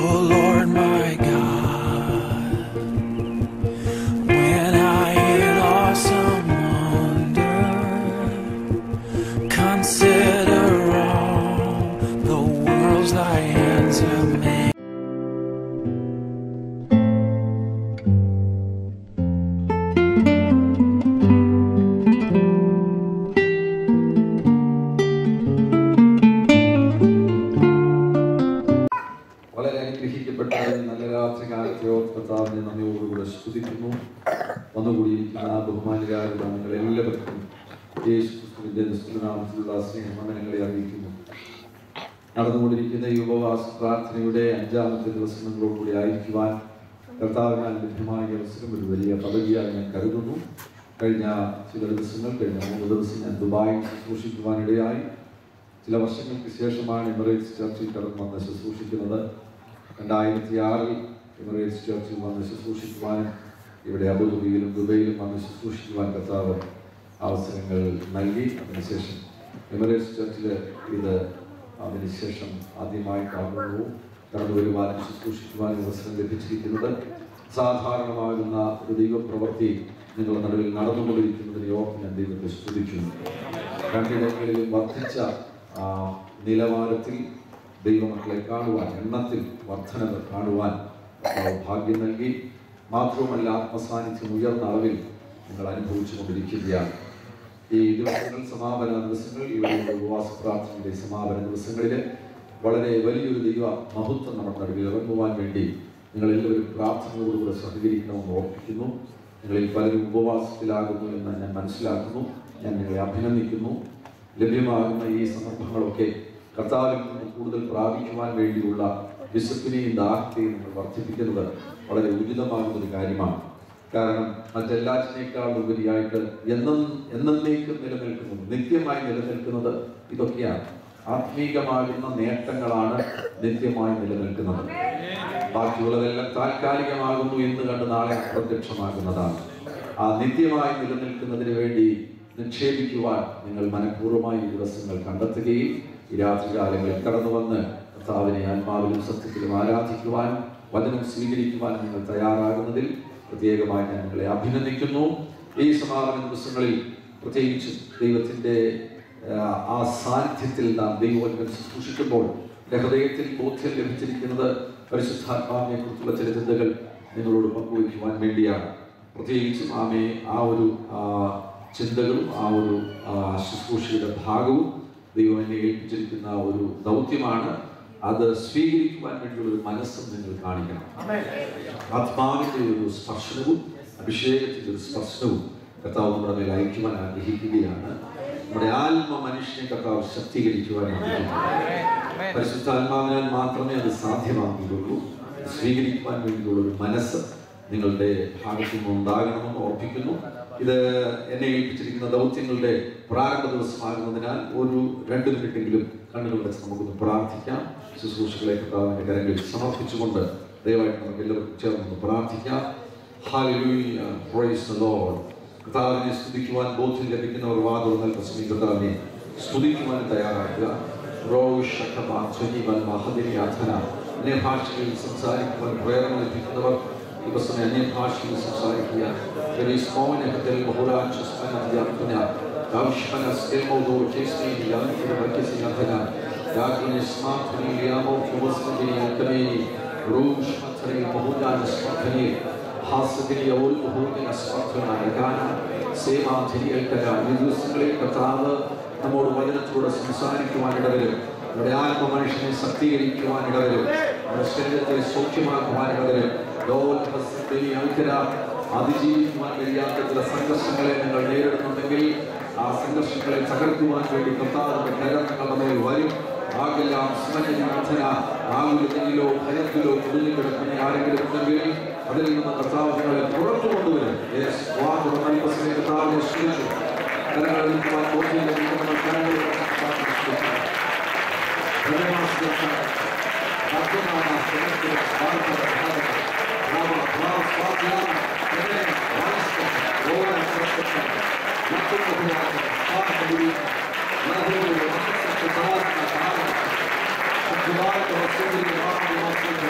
Oh Lord my God, when I in awesome wonder consider all the worlds thy hands have made. വളരെ അനുഗ്രഹിക്കപ്പെട്ട നല്ല രാത്രി കാലത്തെയോ കർത്താവിനെ നന്ദിയോടുകൂടെ സ്തുതിക്കുന്നു. വന്നുകൂടിയിരിക്കുന്ന ബഹുമാനരായുള്ള നിങ്ങൾ എല്ലാവർക്കും യേശുക്രിസ്തുവിന്റെ നിസ്തുലനാമത്തിലുള്ള സ്നേഹവന്ദനങ്ങളെ അറിയിക്കുന്നു. നടന്നുകൊണ്ടിരിക്കുന്ന ഈ ഉപവാസ പ്രാർത്ഥനയുടെ 5ാമത്തെ ദിവസങ്ങളോടുകൂടി ആയിരിക്കുവാൻ കർത്താവിനാൽ ലഭ്യമായ അവസരം ഒരു വലിയ പദവിയായി ഞാൻ കരുതുന്നു. കഴിഞ്ഞ ചില ദിവസങ്ങൾ, കഴിഞ്ഞ 3 ദിവസം ഞാൻ ദുബായിൽ ശുശ്രൂഷിക്കുവാനിടയായി. ചില വർഷങ്ങൾക്ക് ശേഷമാണ് എമിറേറ്റ്സ് ചർച്ചിൽ കടന്നു വന്ന് ശുശ്രൂഷിക്കുന്നത്. 2006 എമിറേറ്റ്സ് ചർച്ചിൽ വന്ന് ശുശ്രൂഷിക്കുവാനും ഇവിടെ അബുദാബിയിലും ദുബൈയിലും വന്ന് ശുശ്രൂഷിക്കുവാൻ കർത്താവ് അവസരങ്ങൾ നൽകി. അതിനുശേഷം എമിറേറ്റ്സ് ചർച്ചിൽ ഇത് അതിനുശേഷം ആദ്യമായി കടന്നു വരുവാനും ശുശ്രൂഷിക്കുവാനും അവസരം ലഭിച്ചിരിക്കുന്നത്. സാധാരണമാകുന്ന ഒരു ദൈവപ്രവൃത്തി നിങ്ങളുടെ നടുവിൽ നടന്നുകൊണ്ടിരിക്കുന്നതിന് ഓർത്ത് ഞാൻ ദൈവത്തെ സ്തുതിക്കുന്നു. രണ്ടിടങ്ങളിലും വർദ്ധിച്ച നിലവാരത്തിൽ ദൈവമക്കളെ കാണുവാൻ, എണ്ണത്തിൽ വർധനവ് കാണുവാൻ ഭാഗ്യം നൽകി. മാത്രവുമല്ല, ആത്മസാന്നിധ്യം ഉയർന്ന അളവിൽ നിങ്ങൾ അനുഭവിച്ചു കൊണ്ടിരിക്കുകയാണ്. ഈ ദിവസങ്ങൾ, സമാപന ദിവസങ്ങൾ, ഇവിടെ ഉപവാസ പ്രാർത്ഥനയുടെ സമാപന ദിവസങ്ങളിൽ വളരെ വലിയൊരു ദൈവ മഹത്വം നമ്മുടെ നടുവിൽ ഇറങ്ങുവാൻ വേണ്ടി നിങ്ങളെല്ലാവരും പ്രാർത്ഥനയോടുകൂടെ സഹകരിക്കണമെന്ന് ഓർപ്പിക്കുന്നു. നിങ്ങളിൽ പലരും ഉപവാസത്തിലാകുന്നു എന്ന് ഞാൻ മനസ്സിലാക്കുന്നു. ഞാൻ നിങ്ങളെ അഭിനന്ദിക്കുന്നു. ലഭ്യമാകുന്ന ഈ സന്ദർഭങ്ങളൊക്കെ കർത്താവിൽ നിന്ന് കൂടുതൽ പ്രാപിക്കുവാൻ വേണ്ടിയുള്ള വിശപ്പിനെയും ദാഹത്തെയും നിങ്ങൾ വർദ്ധിപ്പിക്കുന്നത് വളരെ ഉചിതമാകുന്നൊരു കാര്യമാണ്. കാരണം മറ്റെല്ലാറ്റിനേക്കാൾ ഉപരിയായിട്ട് എന്നേക്കും നിലനിൽക്കുന്നത്, നിത്യമായി നിലനിൽക്കുന്നത് ഇതൊക്കെയാണ്. ആത്മീകമാകുന്ന നേട്ടങ്ങളാണ് നിത്യമായി നിലനിൽക്കുന്നത്. ബാക്കിയുള്ളതെല്ലാം താൽക്കാലികമാകുന്നു എന്ന് കണ്ട് നാളെ അപ്രത്യക്ഷമാകുന്നതാണ്. ആ നിത്യമായി നിലനിൽക്കുന്നതിന് വേണ്ടി നിക്ഷേപിക്കുവാൻ നിങ്ങൾ മനഃപൂർവ്വമായി ഈ ദിവസങ്ങൾ കണ്ടെത്തുകയും ഈ രാത്രികാലങ്ങളിൽ കടന്നു വന്ന് കർത്താവിനെ ആത്മാവിലും സത്യത്തിലും ആരാധിക്കുവാനും വചനം സ്വീകരിക്കുവാനും നിങ്ങൾ തയ്യാറാകുന്നതിൽ പ്രത്യേകമായി ഞാൻ നിങ്ങളെ അഭിനന്ദിക്കുന്നു. ഈ സമാപന ദിവസങ്ങളിൽ പ്രത്യേകിച്ച് ദൈവത്തിൻ്റെ ആ സാന്നിധ്യത്തിൽ നാം ദൈവവചനം ശുശ്രൂഷിക്കുമ്പോൾ ഹൃദയത്തിൽ ബോധ്യം ലഭിച്ചിരിക്കുന്നത് പരിശുദ്ധാത്മാവിനെ കുറിച്ചുള്ള ചില ചിന്തകൾ നിങ്ങളോട് പങ്കുവയ്ക്കുവാൻ വേണ്ടിയാണ്. പ്രത്യേകിച്ചും ആ ഒരു ചിന്തകളും ആ ഒരു ശുശ്രൂഷയുടെ ഭാഗവും ദൈവം എന്നെ ഏൽപ്പിച്ചിരിക്കുന്ന ഒരു ദൗത്യമാണ്. അത് സ്വീകരിക്കുവാൻ വേണ്ടിയുള്ള ഒരു മനസ്സും നിങ്ങൾ കാണിക്കണം. ആത്മാവിൻ്റെ ഒരു സ്പർശനവും അഭിഷേകത്തിൻ്റെ ഒരു സ്പർശനവും കർത്താവ് നമ്മുടെ മേൽ അയക്കുവാൻ ആഗ്രഹിക്കുകയാണ്. നമ്മുടെ ആത്മ മനുഷ്യനെ കർത്താവ് ശക്തീകരിക്കുവാൻ ആഗ്രഹിക്കുന്നു. പരിശുദ്ധാത്മാവിനാൽ മാത്രമേ അത് സാധ്യമാകുകയുള്ളൂ. സ്വീകരിക്കുവാൻ വേണ്ടിയുള്ള ഒരു മനസ്സ് നിങ്ങളുടെ ഭാഗത്തു നിന്ന് ഉണ്ടാകണമെന്ന് ഓർപ്പിക്കുന്നു. ഇത് എന്നെ ഏൽപ്പിച്ചിരിക്കുന്ന ദൗത്യങ്ങളുടെ പ്രാരംഭ ദിവസമാകുന്നതിനാൽ ഒരു 2 മിനിറ്റെങ്കിലും കണ്ണുകൾ വെച്ച് നമുക്കൊന്ന് പ്രാർത്ഥിക്കാം. ശുശ്രൂഷകളെ കർത്താവിന്റെ കരങ്ങളിൽ സമർപ്പിച്ചുകൊണ്ട് ദയവായിട്ട് നമുക്ക് എല്ലാവർക്കും ചേർന്ന് പ്രാർത്ഥിക്കാം. Hallelujah, praise the Lord. കർത്താവിനെ സ്തുതിക്കുവാൻ ബോധ്യം ലഭിക്കുന്നവർ വാതുറന്നാൽ പ്രസംഗി കർത്താവിനെ സ്തുതിക്കുവാൻ തയ്യാറാക്കുക. അന്യഭാഷകളിൽ സംസാരിക്കുവാൻ പ്രേരണ ലഭിക്കുന്നവർ ദിവസം അന്യഭാഷയിൽ സംസാരിക്കുക. കർത്താവ് നമ്മോട് വചനത്തിലൂടെ സംസാരിക്കുവാനിടവരും, നമ്മുടെ ആത്മ മനുഷ്യനെ ശക്തീകരിക്കുവാനിടവരും, നമ്മുടെ ശരീരത്തെ സൗഖ്യമാക്കുവാനിടവരും, അതിജീവിക്കുവാൻ കഴിയാത്ത ചില സംഘർഷങ്ങളെ നിങ്ങൾ നേരിടുന്നുണ്ടെങ്കിൽ ആ സംഘർഷങ്ങളെ തകർക്കുവാൻ വേണ്ടി കർത്താവിന്റെ കരം നിങ്ങളുടെ മേൽ വരും. ആകെല്ലാം ആകുലതയിലോ ഭയത്തിലോ കുടുങ്ങി കിടക്കുന്ന ആരെങ്കിലും ഉണ്ടെങ്കിൽ അതിൽ നിന്ന് കർത്താവ് നിങ്ങളെ പുറത്തു കൊണ്ടുവരും. കർത്താവിനെ സ്തുതിച്ചു കരങ്ങളിക്കുവാൻ ബോധ്യം ലഭിക്കുന്ന കരങ്ങളിൽ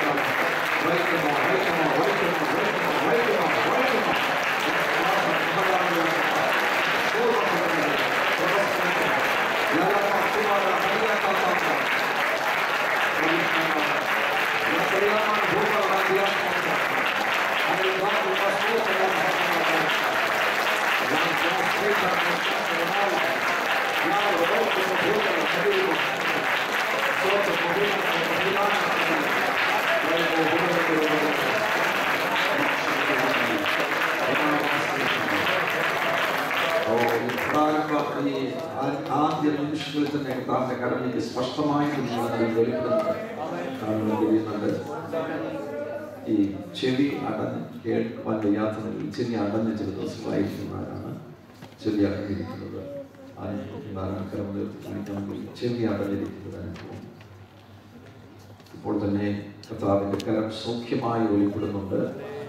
Thank you. കർത്താവിന്റെ കരം സ്പഷ്ടമായിട്ട് വെളിപ്പെടുന്നുണ്ട്. ഈ ചെവി അടഞ്ഞ് കേൾക്കുവാൻ വയ്യാത്തതിൽ ചെവി അടഞ്ഞ ചില ദിവസങ്ങളായിരിക്കുന്നവരാണ് ചെവി അടഞ്ഞിരിക്കുന്നത്. കരം ഉയർത്തിക്കാണെങ്കിൽ ചെവി അടഞ്ഞിരിക്കുന്നത് അനുഭവം. ഇപ്പോൾ തന്നെ കർത്താവിന്റെ കരം സൗഖ്യമായി വെളിപ്പെടുന്നുണ്ട്.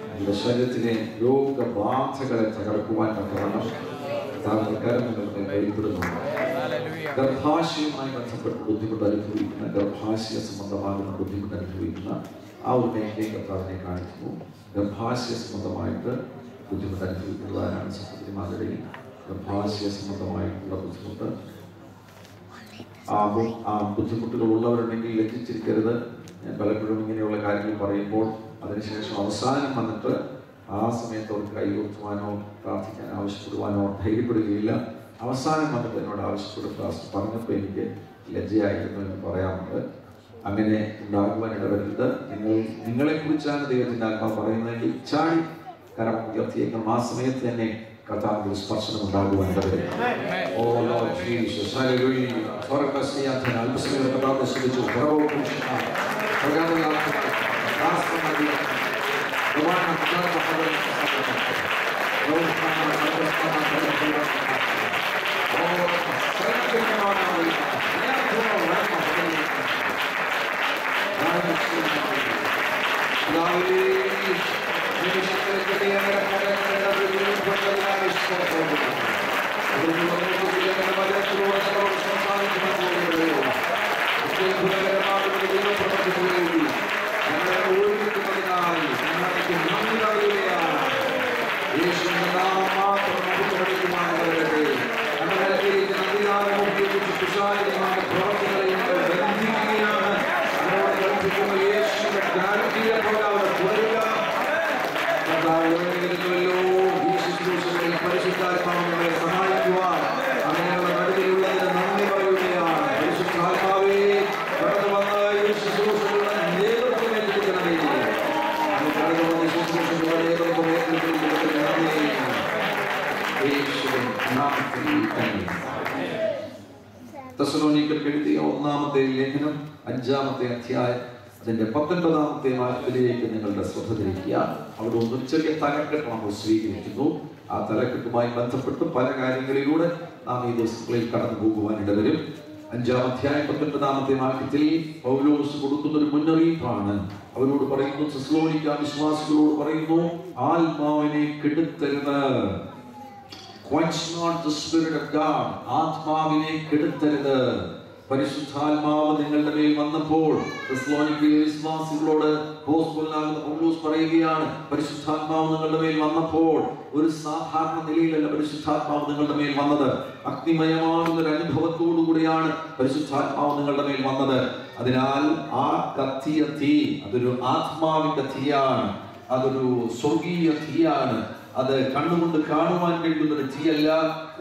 നമ്മുടെ ശരീരത്തിലെ രോഗബാധകളെ തകർക്കുവാൻ തക്കവണ്ണം കർത്താവിന്റെ കരം നിങ്ങൾക്ക് വെളിപ്പെടുന്നുണ്ട്. ഗർഭാശയവുമായി ബന്ധപ്പെട്ട് ബുദ്ധിമുട്ട് അനുഭവിക്കുന്ന, ഗർഭാശയ സംബന്ധമാകുന്ന ബുദ്ധിമുട്ട് അനുഭവിക്കുന്ന ആ ഒരു മേഖലയെ കർത്താവിനെ കാണിക്കുന്നു. ഗർഭാശയ സംബന്ധമായിട്ട് ബുദ്ധിമുട്ട് അനുഭവിക്കുന്നതാരാണ്? സഹോദരിമാരുടെയും ഗർഭാശയ സംബന്ധമായിട്ടുള്ള ബുദ്ധിമുട്ട്. ആ ബുദ്ധിമുട്ടുകൾ ഉള്ളവരുണ്ടെങ്കിൽ ലജ്ജിച്ചിരിക്കരുത്. ഞാൻ പലപ്പോഴും ഇങ്ങനെയുള്ള കാര്യങ്ങൾ പറയുമ്പോൾ അതിനുശേഷം അവസാനം വന്നിട്ട് ആ സമയത്ത് അവർക്ക് കൈകൊടുക്കുവാനോ പ്രാർത്ഥിക്കാൻ ആവശ്യപ്പെടുവാനോ ധൈര്യപ്പെടുകയില്ല. അവസാനം വന്നിട്ട് എന്നോട് ആവശ്യപ്പെടും, പറഞ്ഞപ്പോൾ എനിക്ക് ലജ്ജയായിരുന്നു എന്ന് പറയാറുണ്ട്. അങ്ങനെ ഉണ്ടാകുവാൻ ഇടവരുന്നത്. നിങ്ങളെ കുറിച്ചാണ് ദൈവത്തിന്റെ ആത്മാവ് പറയുന്നതെങ്കിൽ ചാടി കരം ഉയർത്തിയേക്കണം. ആ സമയത്ത് തന്നെ കർത്താവിന്റെ സ്പർശനം ഉണ്ടാകുവാൻ ഇടവരും. തെസ്സലോനിക്കർക്ക് എഴുതിയ 1-ാമത്തെ ലേഖനം 5-ാമത്തെ അധ്യായം അതിന്റെ 19-ാമത്തെ വാക്യത്തിലേക്ക് നിങ്ങളുടെ ശ്രദ്ധ തിരിക്കുക. അവിടെ ഒന്നും ചെറിയ തലക്കെട്ട് നമ്മൾ സ്വീകരിക്കുന്നു. ആ തലക്കെട്ടുമായി ബന്ധപ്പെട്ട് പല കാര്യങ്ങളിലൂടെ നാം ഈ ദിവസങ്ങളിൽ കടന്നു പോകുവാൻ ഇടവരും. 5-ാം അധ്യായം 19-ാമത്തെ വാക്യത്തിൽ പൗലോസ് കൊടുക്കുന്ന ഒരു മുന്നറിയിപ്പാണ്. അവരോട് പറയുന്നു, തെസ്സലോനിക്ക വിശ്വാസികളോട് പറയുന്നു, ആത്മാവിനെ കെടുത്തരുത്. Quench not the spirit of God. ആത്മാവിനെ കെടുത്തരുത്. പരിശുദ്ധാത്മാവ് നിങ്ങളുടെ മേൽ വന്നപ്പോൾ തെസ്സലോനിക്കയിലെ വിശ്വാസികളോട് അപ്പോസ്തലനാകുന്ന പൗലോസ് പറയുകയാണ്, പരിശുദ്ധാത്മാവ് നിങ്ങളുടെ മേൽ വന്നപ്പോൾ ഒരു സാധാരണ നിലയിലല്ല പരിശുദ്ധാത്മാവ് നിങ്ങളുടെ മേൽ വന്നത്. അഗ്നിമയമാകുന്ന ഒരു അനുഭവത്തോടു കൂടിയാണ് പരിശുദ്ധാത്മാവ് നിങ്ങളുടെ മേൽ വന്നത്. അതിനാൽ ആ കത്തിയ തീ അതൊരു ആത്മാവിന്റെ തീയാണ്, അതൊരു സ്വർഗീയ തീയാണ്. അത് കണ്ണുകൊണ്ട് കാണുവാൻ കഴിയുന്നൊരു തീയല്ല,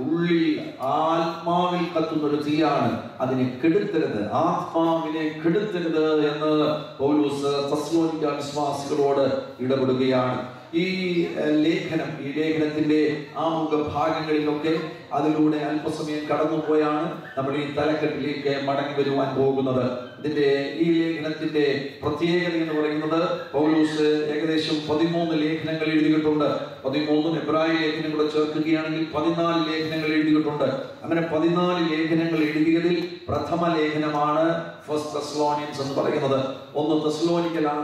ഉള്ളിൽ ആത്മാവിൽ കത്തുന്നൊരു തീയാണ്. അതിനെ കെടുത്തരുത്, ആത്മാവിനെ കെടുത്തരുത് എന്ന് പൗലോസ് തെസ്സലോനിക്ക വിശ്വാസികളോട് ഇടപെടുകയാണ്. ഈ ലേഖനത്തിന്റെ ആമുഖ ഭാഗങ്ങളിലൊക്കെ അതിലൂടെ അല്പസമയം കടന്നുപോയാണ് നമ്മൾ ഈ തലക്കെട്ടിലേക്ക് മടങ്ങി വരുവാൻ പോകുന്നത്. ഈ ലേഖനത്തിന്റെ പ്രത്യേകത എന്ന് പറയുന്നത് പൗലോസ് ഏകദേശം 13 ലേഖനങ്ങൾ എഴുതിയിട്ടുണ്ട്. 13 എബ്രായ ലേഖനം കൂടെ ചേർക്കുകയാണെങ്കിൽ 14 ലേഖനങ്ങൾ എഴുതിയിട്ടുണ്ട്. അങ്ങനെ 14 ലേഖനങ്ങൾ എഴുതിയതിൽ പ്രഥമ ലേഖനമാണ് ഫസ്റ്റ് തെസ്സലോനിയൻസ് എന്ന് പറയുന്നത്.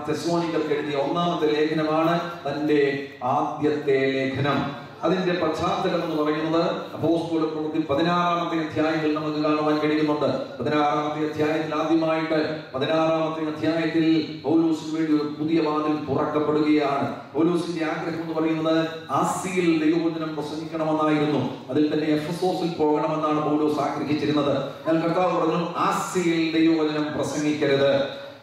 തെസ്സലോനിക്കർക്ക് എഴുതിയ 1-ാമത്തെ ലേഖനമാണ് തന്റെ ആദ്യത്തെ ലേഖനം. അതിന്റെ പശ്ചാത്തലം എന്ന് പറയുന്നത് അപ്പോസ്തലപ്രവൃത്തി 16-ാമത്തെ അധ്യായത്തിൽ നമുക്ക് കാണുവാൻ കഴിയുന്നുണ്ട്. 16-ാമത്തെ അധ്യായത്തിൽ ആദ്യമായിട്ട് 16-ാമത്തെ അധ്യായത്തിൽ പൗലോസിന് വേണ്ടി ഒരു പുതിയ വാതിൽ തുറക്കപ്പെടുകയാണ്. പൗലോസിന്റെ ആഗ്രഹം എന്ന് പറയുന്നത് ആസിയയിൽ ദൈവവചനം പ്രസംഗിക്കണമെന്നായിരുന്നു. അതിൽ തന്നെ എഫെസോസിൽ പോകണമെന്നാണ് പൗലോസ് ആഗ്രഹിച്ചിരുന്നത്. എന്നാൽ കർത്താവ് പറഞ്ഞു, ആസിയയിൽ ദൈവവചനം പ്രസംഗിക്കരുത്.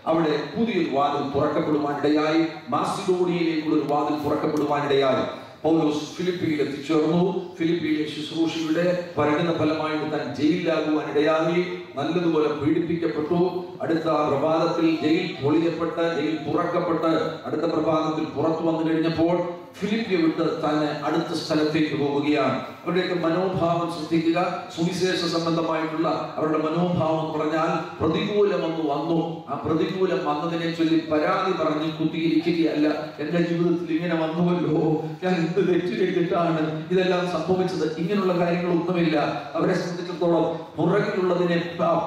അവിടെ പുതിയൊരു വാതിൽ തുറക്കപ്പെടുവാനിടയായി. മാസിഡോണിയയിലേക്കുള്ള ഒരു വാതിൽ തുറക്കപ്പെടുവാനിടയായി. പൗലോസ് ഫിലിപ്പിയിൽ എത്തിച്ചേർന്നു. ഫിലിപ്പിയിലെ ശുശ്രൂഷയുടെ പരിണിത ഫലമായിട്ട് താൻ ജയിലിലാകുവാനിടയായി. നല്ലതുപോലെ പീഡിപ്പിക്കപ്പെട്ടു. അടുത്ത പ്രഭാതത്തിൽ ജയിൽ പൊളിയപ്പെട്ട് ജയിൽ തുറക്കപ്പെട്ട് അടുത്ത പ്രഭാതത്തിൽ പുറത്തു വന്നു കഴിഞ്ഞപ്പോൾ ഫിലിപ്പിയെ വിട്ട് തന്നെ അടുത്ത സ്ഥലത്തേക്ക് പോവുകയാണ്. അവരുടെയൊക്കെ മനോഭാവം ശ്രദ്ധിക്കുക. സുവിശേഷ സംബന്ധമായിട്ടുള്ള അവരുടെ മനോഭാവം എന്ന് പറഞ്ഞാൽ പ്രതികൂലം വന്നു. ആ പ്രതികൂലം വന്നതിനെ ചൊല്ലി പരാതി പറഞ്ഞ് കുത്തിയിരിക്കുകയല്ല. എന്റെ ജീവിതത്തിൽ ഇങ്ങനെ വന്നുവല്ലോ, ഞാൻ എന്ത് തെറ്റ് ചെയ്തിട്ടാണ് ഇതെല്ലാം സംഭവിച്ചത്, ഇങ്ങനെയുള്ള കാര്യങ്ങളൊന്നുമില്ല. അവരെ സംബന്ധിച്ചിടത്തോളം പുറകിലുള്ളതിനെ,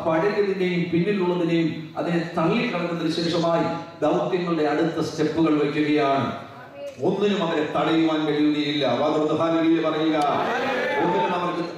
പഴയതിനെയും പിന്നിലുള്ളതിനെയും അതിനെ തള്ളിക്കളഞ്ഞതിന് ശേഷമായി ദൗത്യങ്ങളുടെ അടുത്ത സ്റ്റെപ്പുകൾ വയ്ക്കുകയാണ്. ഒന്നിനും അവരെ തടയുവാൻ കഴിയുകയില്ല. പറയുക,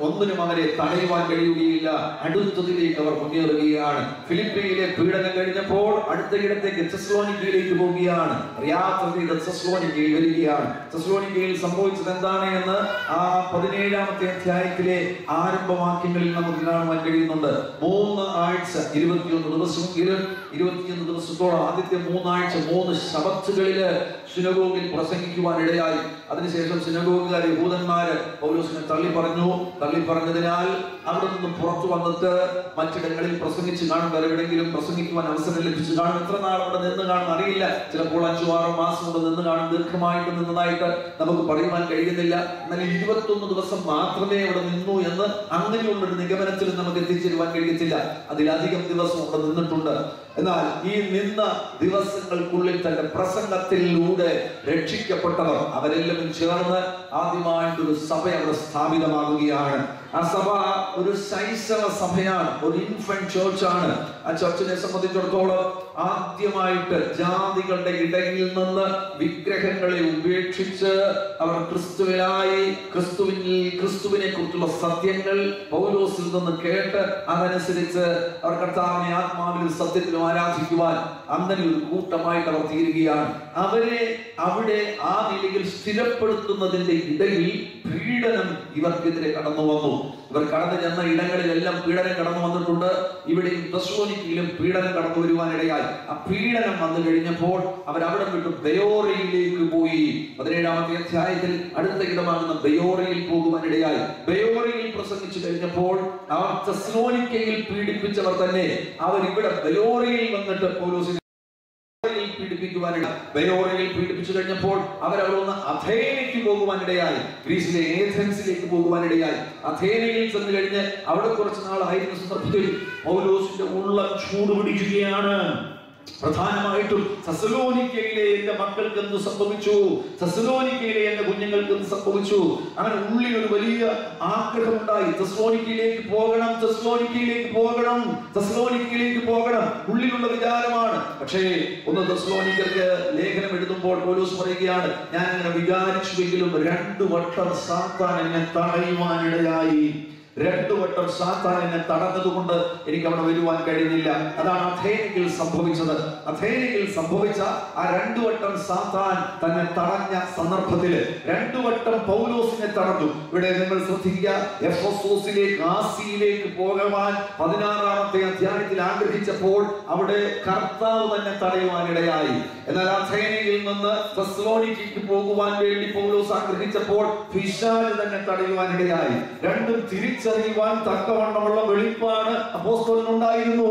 ഒന്നിനും അവരെ തടയുവാൻ കഴിയുകയില്ല. അടുത്തതിലേക്ക് അവർ മുന്നേറുകയാണ്. ഫിലിപ്പിയിലെ പീഡനം കഴിഞ്ഞപ്പോൾ അടുത്തയിടത്തേക്ക് തെസ്സലോനിക്കയിലേക്ക് പോവുകയാണ്. യാത്ര ചെയ്ത് തെസ്സലോനിക്കയിൽ വരികയാണ്. തെസ്സലോനിക്കയിൽ സംഭവിച്ചത് എന്താണ് എന്ന് ആ 17-ാമത്തെ അധ്യായത്തിലെ ആരംഭവാക്യങ്ങളിൽ നമുക്ക് കാണുവാൻ കഴിയുന്നുണ്ട്. 3 ആഴ്ച 21 ദിവസമെങ്കിലും 21 ദിവസത്തോളം ആദ്യത്തെ 3 ആഴ്ച 3 ശബത്തുകളില് സിനഗോഗിൽ പ്രസംഗിക്കുവാൻ ഇടയായി. അതിനുശേഷം സിനഗോഗുകാർ യഹൂദന്മാര് പൗലോസിനെ തള്ളിപ്പറഞ്ഞതിനാൽ അവിടെ നിന്നും പുറത്തു വന്നിട്ട് മറ്റിടങ്ങളിൽ പ്രസംഗിച്ച് കാണും. എവിടെയെങ്കിലും പ്രസംഗിക്കുവാൻ അവസരം ലഭിച്ചു കാണും. എത്ര നാൾ അവിടെ നിന്ന് കാണും അറിയില്ല. ചിലപ്പോൾ 5-6 മാസം ഇവിടെ നിന്ന് കാണും. ദീർഘമായിട്ട് നിന്നതായിട്ട് നമുക്ക് പറയുവാൻ കഴിയുന്നില്ല. എന്നാൽ 21 ദിവസം മാത്രമേ അവിടെ നിന്നു എന്ന് അങ്ങനെയുള്ളൊരു നിഗമനത്തിൽ നമുക്ക് എത്തിച്ചേരുവാൻ കഴിയത്തില്ല. അതിലധികം ദിവസം അവിടെ നിന്നിട്ടുണ്ട്. എന്നാൽ ഈ നിന്ന ദിവസങ്ങൾക്കുള്ളിൽ തന്നെ പ്രസംഗത്തിലൂടെ രക്ഷിക്കപ്പെട്ടവർ അവരെല്ലാം ചേർന്ന് ആദ്യമായിട്ടൊരു സഭ അവിടെ സ്ഥാപിതമാകുകയാണ്. ആ സഭ ഒരു ശൈശവ സഭയാണ്, ഒരു ഇൻഫന്റ് ചേർച്ചാണ്. ആ ചർച്ചിനെ സംബന്ധിച്ചിടത്തോളം ആദ്യമായിട്ട് ജാതികളുടെ ഇടയിൽ നിന്ന് വിഗ്രഹങ്ങളെ ഉപേക്ഷിച്ച് അവർ ക്രിസ്തുവിനായി ക്രിസ്തുവിനെ കുറിച്ചുള്ള സത്യങ്ങൾ പൗലോസിൽ നിന്ന് കേട്ട് അതനുസരിച്ച് അവർ കർത്താവിനെ ആത്മാവിലും സത്യത്തിലും ആരാധിക്കുവാൻ അങ്ങനെ ഒരു കൂട്ടമായിട്ട് അവർ തീരുകയാണ്. അവരെ അവിടെ ആ നിലയിൽ സ്ഥിരപ്പെടുത്തുന്നതിന്റെ ഇടയിൽ പീഡനം ഇവർക്കെതിരെ കടന്നു വന്നു. ഇവർ കടന്നു ചെന്ന ഇടങ്ങളിലെല്ലാം പീഡനം കടന്നു വന്നിട്ടുണ്ട്. ഇവിടെയും തെസ്സലോനിക്കയിലും പീഡനം കടന്നു വരുവാനിടയായി. ആ പീഡനം വന്നു കഴിഞ്ഞപ്പോൾ അവരവിടെ വിട്ട് ബെയോറയിലേക്ക് പോയി. 17-ാമത്തെ അധ്യായത്തിൽ അടുത്ത ഇടമാകുന്ന ബെയോറയിൽ പോകുവാനിടയായി. ബെയോറയിൽ പ്രസംഗിച്ചു കഴിഞ്ഞപ്പോൾ അവർ തെസ്സലോനിക്കയിൽ പീഡിപ്പിച്ചവർ തന്നെ അവർ ഇവിടെ ബെയോറയിൽ വന്നിട്ട് പൗലോസിനെ ബെയോറയിൽ പീഡിപ്പിച്ചു കഴിഞ്ഞപ്പോൾ അവരവിടുന്ന് അഥേനയ്ക്ക് പോകുവാനിടയായി. ഗ്രീസിലെ ഏഥൻസിലേക്ക് പോകുവാനിടയായി. അഥേനയിൽ ചെന്ന് കഴിഞ്ഞ് അവിടെ കുറച്ച് നാളായിരുന്ന സന്ദർഭത്തിൽ പൗലോസിന്റെ ഉള്ളം ചൂടുപിടിക്കുകയാണ്. പ്രധാനമായിട്ടും തെസ്സലോനിക്കയിലെ എന്റെ മക്കൾക്ക് എന്ത് സംഭവിച്ചു, തെസ്സലോനിക്കയിലെ എന്റെ കുഞ്ഞുങ്ങൾക്ക് എന്ത് സംഭവിച്ചു, അങ്ങനെ ഉള്ളിൽ ഒരു വലിയ ആഗ്രഹമുണ്ടായി. തെസ്സലോനിക്കയിലേക്ക് പോകണം, തെസ്സലോനിക്കയിലേക്ക് പോകണം, തെസ്സലോനിക്കയിലേക്ക് പോകണം, ഉള്ളിലുള്ള വിചാരമാണ്. പക്ഷേ ഒന്ന് തെസ്സലോനിക്കർക്ക് ലേഖനം എഴുതുമ്പോൾ പൗലോസ് പറയുകയാണ്, ഞാൻ അങ്ങനെ വിചാരിച്ചുവെങ്കിലും 2 വട്ടം സാത്താൻ എന്നെ തടയുവാനിടയായി. 2 വട്ടം സാത്താൻ എന്നെ തടഞ്ഞതുകൊണ്ട് എനിക്ക് അവിടെ വരുവാൻ കഴിഞ്ഞില്ല. അതാണ് അഥേനയിൽ സംഭവിച്ചത്. അഥേനയിൽ സംഭവിച്ച ആ 2 വട്ടം സാത്താൻ തന്നെ തടഞ്ഞ സന്ദർഭത്തില് 2 വട്ടം പൗലോസിനെ തടഞ്ഞു. ഇവിടെ നിങ്ങൾ ശ്രദ്ധിക്കുക, എഫെസോസിലേക്ക് ആസിയിലേക്ക് പോകാൻ 16-ാമത്തെ അധ്യായത്തിൽ ആഗ്രഹിച്ചപ്പോൾ അവിടെ കർത്താവ് തന്നെ തടയുവാനിടയായി. എന്നാൽ അഥേനയിൽ നിന്ന് തെസ്സലോനിക്കയ്ക്ക് പോകുവാൻ വേണ്ടി പൗലോസ് ആഗ്രഹിച്ചപ്പോൾ പിശാച് തന്നെ തടയുവാനിടയായി. രണ്ടും തിരിച്ചറിയുവാൻ തക്കവണ്ണമുള്ള വെളിപ്പാട് അപ്പോസ്തലനുണ്ടായിരുന്നു.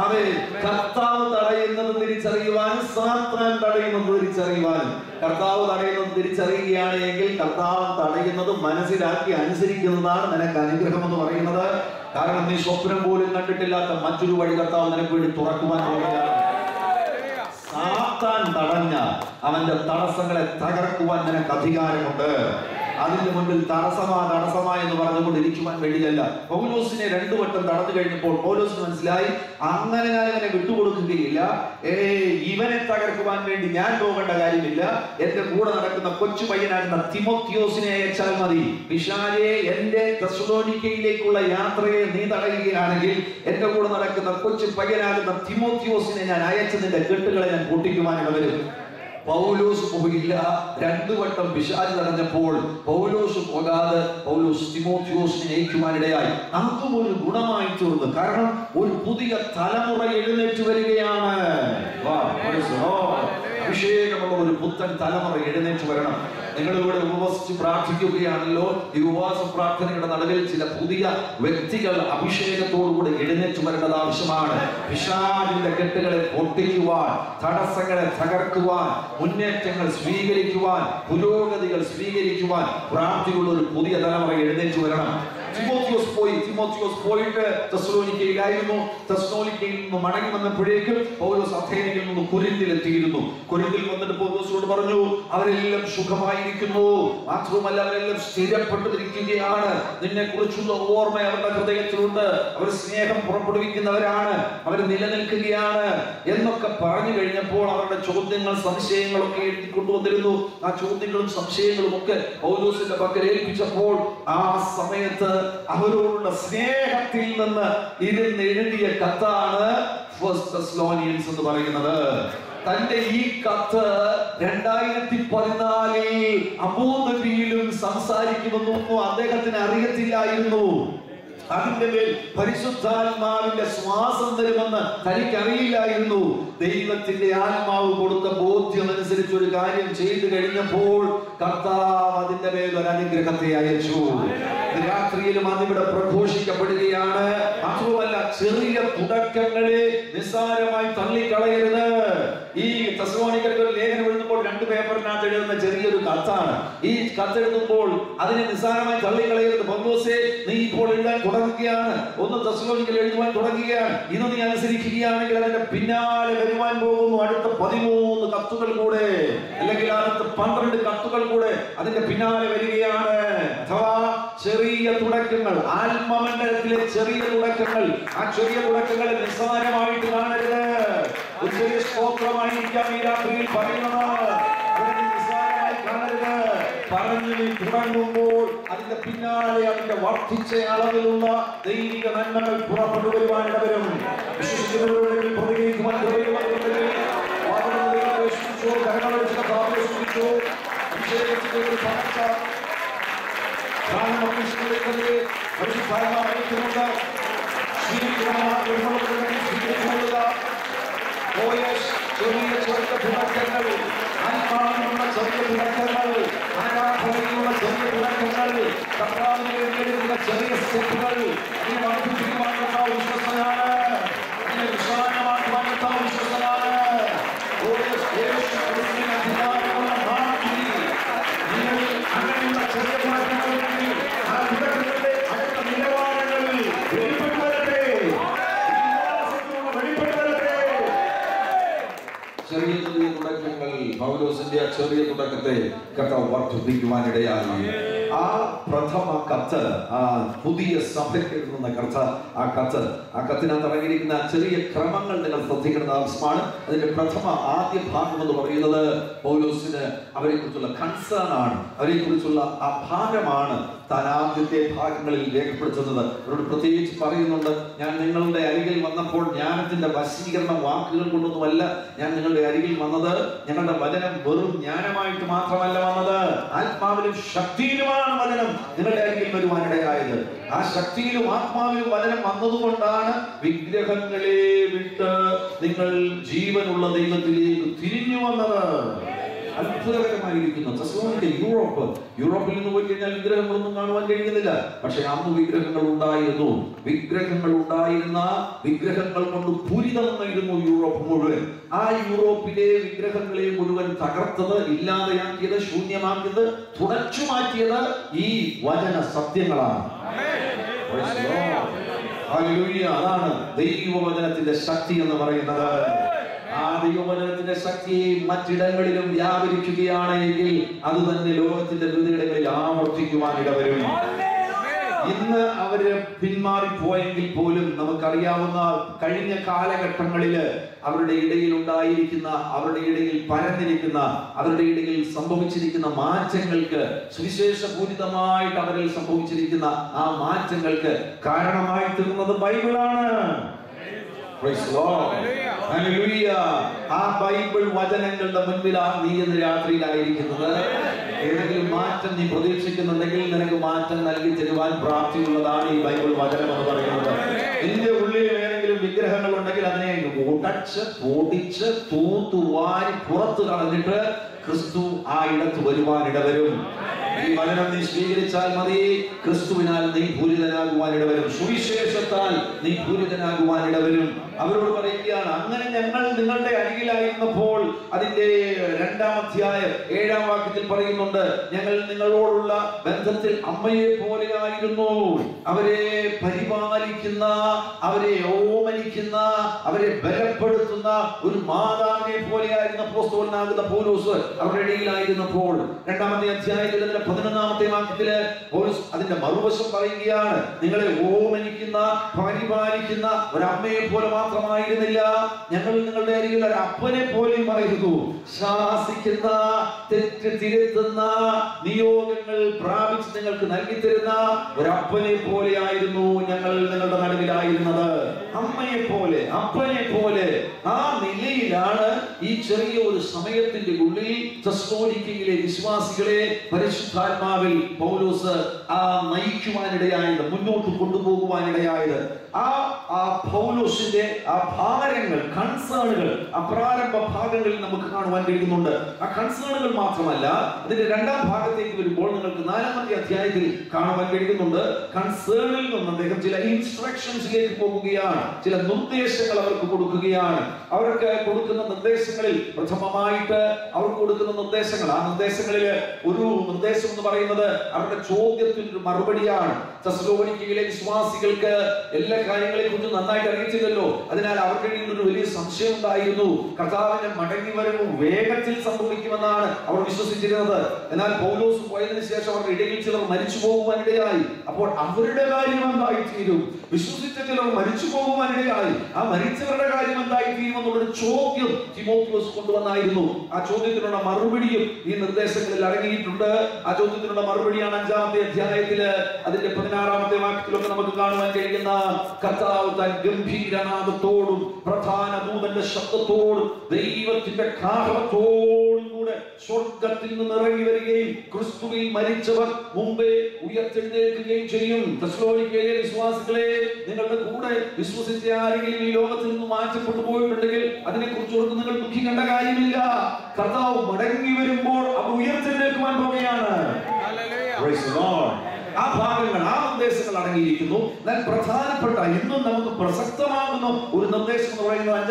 അവൻ കർത്താവ് തടയുന്നത് തിരിച്ചറിയുവാനും സാത്താൻ തടയുന്നത് തിരിച്ചറിയുവാനും. കർത്താവ് തടയുന്നത് തിരിച്ചറിയുകയാണ് എങ്കിൽ കർത്താവ് തടയുന്നത് മനസ്സിലാക്കി അനുസരിക്കുന്നതാണ് നിനക്ക് അനുഗ്രഹം എന്ന് പറയുന്നത്. കാരണം നീ സ്വപ്നം പോലും കണ്ടിട്ടില്ലാത്ത മറ്റൊരു വഴി കർത്താവ് നിനക്ക് വേണ്ടി തുറക്കുവാൻ പോകുകയാണ്. സാത്താൻ തടഞ്ഞ അവന്റെ തടസ്സങ്ങളെ തകർക്കുവാൻ നിനക്ക് അധികാരമുണ്ട്. അതിന്റെ മുൻപിൽ തടസ്സമാ എന്ന് പറഞ്ഞുകൊണ്ട് ഇരിക്കുവാൻ വേണ്ടിയല്ല. പൗലോസിനെ 2 വട്ടം തടഞ്ഞു കഴിഞ്ഞപ്പോൾ പൗലോസിന് മനസ്സിലായി, അങ്ങനെ ഞാൻ ഇവനെ വിട്ടുകൊടുക്കുകയില്ല. ഇവനെ തകർക്കുവാൻ വേണ്ടി ഞാൻ പോകേണ്ട കാര്യമില്ല. എന്റെ കൂടെ നടക്കുന്ന കൊച്ചു പയ്യനായിരുന്ന തിമോത്തിയോസിനെ അയച്ചാൽ മതി. പിശാചേ, എന്റെ തെസ്സലോനിക്കയിലേക്കുള്ള യാത്രയെ നീ തടയുകയാണെങ്കിൽ എന്റെ കൂടെ നടക്കുന്ന കൊച്ചു പയ്യനാകുന്ന തിമോത്തിയോസിനെ ഞാൻ അയച്ച് നിന്റെ കെട്ടുകളെ ഞാൻ പൊട്ടിക്കുവാനുള്ള വരും. പൗലോസ് പോയില്ല. 2 വട്ടം പിശാച് തടഞ്ഞപ്പോൾ പൗലോസ് പോകാതെ പൗലോസ് തിമോത്തിയോസിനെ അയക്കുവാനിടയായി. അതും ഒരു ഗുണമായി തീർന്നു. കാരണം ഒരു പുതിയ തലമുറ എഴുന്നേറ്റ് വരികയാണ്. അഭിഷേകമുള്ള ഒരു പുത്തൻ തലമുറ എഴുന്നേറ്റ് വരണം. നിങ്ങളിവിടെ ഉപവസിച്ച് പ്രാർത്ഥിക്കുകയാണല്ലോ. ഈ ഉപവാസ പ്രാർത്ഥനയുടെ നടുവിൽ ചില പുതിയ വ്യക്തികൾ അഭിഷേകത്തോടുകൂടി എഴുന്നേറ്റ് വരേണ്ടത് ആവശ്യമാണ്. പിശാചിന്റെ കെട്ടുകളെ പൊട്ടിക്കുവാൻ, തടസ്സങ്ങളെ തകർക്കുവാൻ, മുന്നേറ്റങ്ങൾ സ്വീകരിക്കുവാൻ, പുരോഗതികൾ സ്വീകരിക്കുവാൻ പ്രാർത്ഥിയുള്ള ഒരു പുതിയ തലമുറ എഴുന്നേറ്റ് വരണം. തിമോത്തിയോസ് പോയിട്ട് തെസ്സലോനിക്കയിലായിരുന്നു. തെസ്സലോനിക്കയിൽ നിന്ന് മടങ്ങി വന്നപ്പോഴേക്കും പൗലോസ് അഥേനയിൽ നിന്ന് കൊരിന്തിലെത്തിയിരുന്നു. കൊരിന്തിൽ വന്നിട്ട് പൗലോസിനോട് പറഞ്ഞു, അവരെല്ലാം സുഖമായിരിക്കുന്നു, മാത്രമല്ല അവരെല്ലാം സ്ഥിരപ്പെട്ടിരിക്കുകയാണ്, നിന്നെ കുറിച്ചുള്ള ഓർമ്മ അവരുടെ ഹൃദയത്തിലുണ്ട്, അവർ സ്നേഹം പുറപ്പെടുവിക്കുന്നവരാണ്, അവർ നിലനിൽക്കുകയാണ് എന്നൊക്കെ പറഞ്ഞു കഴിഞ്ഞപ്പോൾ അവരുടെ ചോദ്യങ്ങൾ സംശയങ്ങളൊക്കെ എഴുതിക്കൊണ്ടുവന്നിരുന്നു. ആ ചോദ്യങ്ങളും സംശയങ്ങളും ഒക്കെ പൗലോസിന്റെ പക്കൽ ഏൽപ്പിച്ചപ്പോൾ ആ സമയത്ത് അവരോടുള്ള സ്നേഹത്തിൽ നിന്ന് എഴുതിയ കത്താണ് ഫസ്റ്റ് തെസ്സലോനിയൻസ് എന്ന് പറയുന്നത്. തന്റെ ഈ കത്ത് 2014 അബൂദബിയിലും സംസാരിക്കുമെന്നൊന്നും അദ്ദേഹത്തിന് അറിയത്തില്ലായിരുന്നു. അതിന്റെ മേൽ പരിശുദ്ധാത്മാവിന്റെ ശ്വാസം തരുമെന്ന് തനിക്കറിയില്ലായിരുന്നു. ദൈവത്തിന്റെ ആത്മാവ് കൊടുത്ത ബോധ്യം അനുസരിച്ച് ഒരു കാര്യം ചെയ്തു കഴിഞ്ഞപ്പോൾ കർത്താവ് അതിന്റെ മേൽ ഒരു അനുഗ്രഹത്തെ അയച്ചു. രാത്രിയിലും അതിവിടെ പ്രഘോഷിക്കപ്പെടുകയാണ്. മാത്രമല്ല, ചെറിയ തുടക്കങ്ങളെ നിസ്സാരമായി തള്ളിക്കളയരുത്. ഈ തെസ്സലോനിക്കർക്ക് ഒരു ലേഖനം എഴുതുമ്പോൾ 2 പേപ്പറിനകത്ത് എഴുതുന്ന ചെറിയൊരു കത്താണ്. ഈ കത്തെഴുതുമ്പോൾ അതിനെ നിസ്സാരമായി തള്ളിക്കളയരുത്. പൗലോസേ, നീ ഇപ്പോൾ എഴുതാൻ തുടങ്ങുകയാണ്, 1 തെസ്സലോനിക്കയിൽ എഴുതുവാൻ തുടങ്ങുകയാണ്. ഇത് നീ അനുസരിക്കുകയാണെങ്കിൽ അതിന്റെ പിന്നാലെ വരുവാൻ പോകുന്നു അടുത്ത 13 കത്തുകൾ കൂടെ, അല്ലെങ്കിൽ അടുത്ത 12 കത്തുകൾ കൂടെ അതിന്റെ പിന്നാലെ വരികയാണ്. അഥവാ ചെറിയ തുടക്കങ്ങൾ, ആത്മമണ്ഡലത്തിലെ ചെറിയ തുടക്കങ്ങൾ, ആ ചെറിയ തുടക്കങ്ങളെ നിസ്സാരമായിട്ട് കാണരുത്. ഒരു ചെറിയ സ്തോത്രമായിരിക്കാം ഈ രാത്രിയിൽ പറയുന്നത്, നിസ്സാരമായി കാണരുത്. പറഞ്ഞു തുടങ്ങുമ്പോൾ അതിന്റെ പിന്നാലെ അതിന്റെ വർദ്ധിച്ച അളവിലുള്ള ദൈവിക നന്മകൾ പുറപ്പെട്ടു വരുവാനിടവരും. വിശ്വസിക്കുന്നവരുടെ പ്രതികരിക്കുവാൻ ചെറിയ തുടക്കങ്ങൾ, ആത്മാവിനുള്ള ചെറിയ തുടക്കങ്ങൾ, ആരാധനയിലുള്ള ചെറിയ തുടക്കങ്ങൾ, കർത്താവിനെ എടുക്കുന്ന ചെറിയ സ്റ്റെപ്പുകൾ അതിനെ വർദ്ധിപ്പിക്കുവാൻ വിശ്വസനാണ്, അതിനെ വിശാലമാക്കുവാൻ വിശ്വസനാണ്. അധികാരമുള്ള നാട്ടിൽ നിങ്ങൾ അങ്ങനെയുള്ള ചെറിയ തുടക്കങ്ങൾ ആ തുടക്കങ്ങളുടെ അടുത്ത നിലവാരങ്ങളിൽ വെളിപ്പെട്ടു വരട്ടെ, വെളിപ്പെട്ടു വരട്ടെ. ചെറിയ ചെറിയ തുടക്കങ്ങൾ, പൗലോസിന്റെ ആ ചെറിയ തുടക്കത്തെ കർത്താവ് വർദ്ധിപ്പിക്കുവാനിടയായി. ആ പ്രഥമ കത്ത്, ആ പുതിയ സഭയ്ക്ക് എഴുതുന്ന ആ കത്തിനകത്ത് ഇറങ്ങിയിരിക്കുന്ന ചെറിയ ക്രമങ്ങൾ നിങ്ങൾ ശ്രദ്ധിക്കേണ്ടത് ആവശ്യമാണ്. അതിന്റെ ആദ്യ ഭാഗം എന്ന് പറയുന്നത് പൗലോസിന് അവരെ കുറിച്ചുള്ള കൺസേൺ ആണ്, അവരെ കുറിച്ചുള്ള ആ ഭാരമാണ് താൻ ആദ്യത്തെ ഭാഗങ്ങളിൽ രേഖപ്പെടുത്തുന്നത്. അവരോട് പ്രത്യേകിച്ച് പറയുന്നുണ്ട്, ഞാൻ നിങ്ങളുടെ അരികിൽ വന്നപ്പോൾ ജ്ഞാനത്തിന്റെ വശീകരണ വാക്കുകൾ കൊണ്ടൊന്നുമല്ല ഞാൻ നിങ്ങളുടെ അരികിൽ വന്നത്, ഞങ്ങളുടെ വചനം വെറും ജ്ഞാനമായിട്ട് മാത്രമല്ല വന്നത്, ആത്മാവിലും ശക്തിയിലുമാണ് വചനം നിങ്ങളുടെ അരികിൽ വരുവാനിടയായത്. ആ ശക്തിയിലും ആത്മാവിലും വചനം വന്നതുകൊണ്ടാണ് വിഗ്രഹങ്ങളെ വിട്ട് നിങ്ങൾ ജീവനുള്ള ദൈവത്തിലേക്ക് തിരിഞ്ഞു വന്നത്. അത്ഭുതകരമായിരിക്കുന്നു. തെസ്സലോനിക്ക യൂറോപ്പിൽ നിന്ന് പോയി കഴിഞ്ഞാൽ വിഗ്രഹങ്ങളൊന്നും കാണുവാൻ കഴിയുന്നില്ല. പക്ഷെ അന്ന് വിഗ്രഹങ്ങൾ ഉണ്ടായിരുന്നു. വിഗ്രഹങ്ങൾ കൊണ്ട് പൂരിതമായിരുന്നു യൂറോപ്പ് മുഴുവൻ. ആ യൂറോപ്പിലെ വിഗ്രഹങ്ങളെ മുഴുവൻ തകർത്തത്, ഇല്ലാതെയാക്കിയത്, ശൂന്യമാക്കിയത്, തുടച്ചു മാറ്റിയത് ഈ വചന സത്യങ്ങളാണ്. അതാണ് ദൈവവചനത്തിന്റെ ശക്തി എന്ന് പറയുന്നത്. ആ ദൈവവചനത്തിന്റെ ശക്തി മറ്റിടങ്ങളിലും വ്യാപരിക്കുകയാണെങ്കിൽ അത് തന്നെ ലോകത്തിന്റെ വിവിധയിടങ്ങളിൽ ആവർത്തിക്കുവാൻ ഇടവരും. ഇന്ന് അവര് പിന്മാറിപ്പോയെങ്കിൽ പോലും നമുക്കറിയാവുന്ന കഴിഞ്ഞ കാലഘട്ടങ്ങളിൽ അവരുടെ ഇടയിൽ ഉണ്ടായിരിക്കുന്ന, അവരുടെ ഇടയിൽ പരന്നിരിക്കുന്ന, അവരുടെ ഇടയിൽ സംഭവിച്ചിരിക്കുന്ന മാറ്റങ്ങൾക്ക്, സുവിശേഷപൂരിതമായിട്ട് അവരിൽ സംഭവിച്ചിരിക്കുന്ന ആ മാറ്റങ്ങൾക്ക് കാരണമായി തീർന്നത് ബൈബിളാണ്. ആ ബൈബിൾ വചനങ്ങളുടെ മുൻപിലാണ് നീ ഇന്ന് രാത്രിയിലായിരിക്കുന്നത്. ഏതെങ്കിലും മാറ്റം നീ പ്രതീക്ഷിക്കുന്നുണ്ടെങ്കിൽ നിനക്ക് മാറ്റം നൽകി തരുവാൻ പ്രാപ്തിയുള്ളതാണ് ഈ ബൈബിൾ വചനം എന്ന് പറയുന്നത്. നിന്റെ ഉള്ളിൽ ഏതെങ്കിലും വിഗ്രഹങ്ങൾ ഉണ്ടെങ്കിൽ അതിനെ ഉടച്ച് പൊടിച്ച് തൂത്തുവാരി പുറത്തു കളഞ്ഞിട്ട് ക്രിസ്തു ആ ഇടത്ത് വരുവാൻ ഇടവരും. ഈ വചനം നീ സ്വീകരിച്ചാൽ മതി. ക്രിസ്തുവിനാൽ നീ പൂരിതനാകുവാൻ ഇടവരും. സുവിശേഷത്താൽ നീ പൂരിതനാകുവാൻ ഇടവരും. അവരോട് പറയുകയാണ്, അങ്ങനെ ഞങ്ങൾ നിങ്ങളുടെ അരികിലായിരുന്നപ്പോൾ, അതിന്റെ 2-ാം അധ്യായം 7-ാം വാക്യത്തിൽ പറയുന്നുണ്ട്, ഞങ്ങൾ നിങ്ങളോടുള്ള ബന്ധത്തിൽ അമ്മയെ പോലെയായിരുന്നു. അവരെ പരിപാലിക്കുന്ന, അവരെ ഓമനിക്കുന്ന, അവരെ ബലപ്പെടുത്തുന്ന ഒരു മാതാവിനെ പോലെയായിരുന്ന അപ്പോസ്തലനാകുന്ന പൗലോസ് അവരുടെ ഇടയിലായിരുന്നപ്പോൾ. 2-ാമത്തെ അധ്യായത്തിൽ 11-ാമത്തെ വാക്യത്തില് പൗലോസ് അതിന്റെ മറുവശം പറയുകയാണ്, നിങ്ങളെ ഓമനിക്കുന്ന, പരിപാലിക്കുന്ന ഒരു അമ്മയെ പോലെ മാത്രമായിരുന്നില്ല, ഞങ്ങൾ നിങ്ങളുടെ അരികിൽ ഒരു അപ്പനെ പോലെയും ആയിരുന്നു. ശാസിക്കുന്ന, തെറ്റ് തിരുത്തുന്ന, നിയോഗങ്ങൾ പ്രാപിച്ച് നിങ്ങൾക്ക് നൽകി തരുന്ന ഒരു അപ്പനെ പോലെയായിരുന്നു ഞങ്ങൾ നിങ്ങളുടെ നടുവിലായിരുന്നത്. അമ്മയെ പോലെ, അപ്പനെ പോലെ ആ നിലയിലാണ് ഈ ചെറിയ ഒരു സമയത്തിന്റെ ഉള്ളിൽ തെസ്സലോനിക്കയിലെ വിശ്വാസികളെ പരിശുദ്ധാത്മാവിൽ പൗലോസ് നയിക്കുവാനിടയായത്, മുന്നോട്ട് കൊണ്ടുപോകുവാനിടയായത്. ആ പൗലോസിന്റെ ആ ഭാരങ്ങൾ, കൺസേണുകൾ ആ പ്രാരംഭ ഭാഗങ്ങളിൽ നമുക്ക് കാണുവാൻ കഴിയുന്നുണ്ട്. ആ കൺസേണുകൾ മാത്രമല്ല, അതിന്റെ 2-ാം ഭാഗത്തേക്ക് വരുമ്പോൾ നിങ്ങൾക്ക് 4-ാമത്തെ അധ്യായത്തിൽ കാണുവാൻ കഴിയുന്നുണ്ട്. കൺസേണിൽ നിന്ന് അദ്ദേഹം ചില ഇൻസ്ട്രക്ഷൻസിലേക്ക് പോകുകയാണ്, ചില നിർദ്ദേശങ്ങൾ അവർക്ക് കൊടുക്കുകയാണ്. അവർക്ക് കൊടുക്കുന്ന നിർദ്ദേശങ്ങളിൽ പ്രഥമമായിട്ട് അവർക്ക് കൊടുക്കുന്ന നിർദ്ദേശങ്ങൾ, ആ നിർദ്ദേശങ്ങളിൽ ഒരു നിർദ്ദേശം എന്ന് പറയുന്നത് അവരുടെ ചോദ്യത്തിന് ഒരു മറുപടിയാണ്. തെസ്സലോനിക്കയിലെ വിശ്വാസികൾക്ക് എല്ലാ കാര്യങ്ങളെ കുറിച്ച് നന്നായിട്ട് അറിയിച്ചില്ലല്ലോ. അതിനാൽ അവർക്ക് ഒരു വലിയ സംശയം ഉണ്ടായിരുന്നു. കർത്താവിന്റെ മടങ്ങി വരവ് വേഗത്തിൽ സംഭവിക്കുമെന്നാണ് അവർ വിശ്വസിച്ചിരുന്നത്. എന്നാൽ പൗലോസ് പോയതിനു ശേഷം അവരുടെ ഇടയിൽ ചിലർ മരിച്ചു പോകുവാനിടയായി. അപ്പോൾ അവരുടെ കാര്യം എന്തായി തീരും? വിശ്വസിച്ച ചിലർ മരിച്ചു പോകുവാനിടയായി. ആ മരിച്ചവരുടെ കാര്യം എന്തായി തീരുമെന്നുള്ളൊരു ചോദ്യം തിമോത്തിയോസ് കൊണ്ടുവന്നായിരുന്നു. ആ ചോദ്യത്തിനുള്ള മറുപടിയും ഈ നിർദ്ദേശങ്ങളിൽ അടങ്ങിയിട്ടുണ്ട്. ആ ചോദ്യത്തിനുള്ള മറുപടിയാണ് 5-ാമത്തെ അധ്യായത്തില് അതിന്റെ 16-ാമത്തെ വാക്യത്തിലൊക്കെ നമുക്ക് കാണുവാൻ കഴിയുന്ന, കർത്താവ് താൻ ഗംഭീരനാദത്തോടും പ്രധാന ദൂതന്റെ ശബ്ദത്തോടും ദൈവത്തിന്റെ കാഹളത്തോടും കൂടെ സ്വർഗ്ഗത്തിൽ നിന്ന് ഇറങ്ങി വരികയും ക്രിസ്തുവിൽ മരിച്ചവർ മുമ്പേ ഉയർത്തെഴുന്നേൽക്കുകയും ചെയ്യും. തെസ്സലോനിക്കയിലെ വിശ്വാസികളെ, നിങ്ങളുടെ കൂടെ വിശ്വസിച്ച ആരെങ്കിലും ഈ ലോകത്തിൽ നിന്ന് മാറ്റപ്പെട്ടു പോയിട്ടുണ്ടെങ്കിൽ അതിനെക്കുറിച്ച് ഓർത്ത് നിങ്ങൾ ദുഃഖിക്കേണ്ട കാര്യമില്ല. കർത്താവ് മടങ്ങി വരുമ്പോൾ അവർ ഉയർത്തെഴുന്നേൽക്കുവാൻ പോകുകയാണ്. ആ ഭാഗങ്ങൾ, ആ നിർദ്ദേശങ്ങൾ അടങ്ങിയിരിക്കുന്നു. എന്നാൽ പ്രധാനപ്പെട്ട ഇന്നും നമുക്ക് പ്രസക്തമാകുന്ന ഒരു നിർദ്ദേശം എന്ന് പറയുന്നത്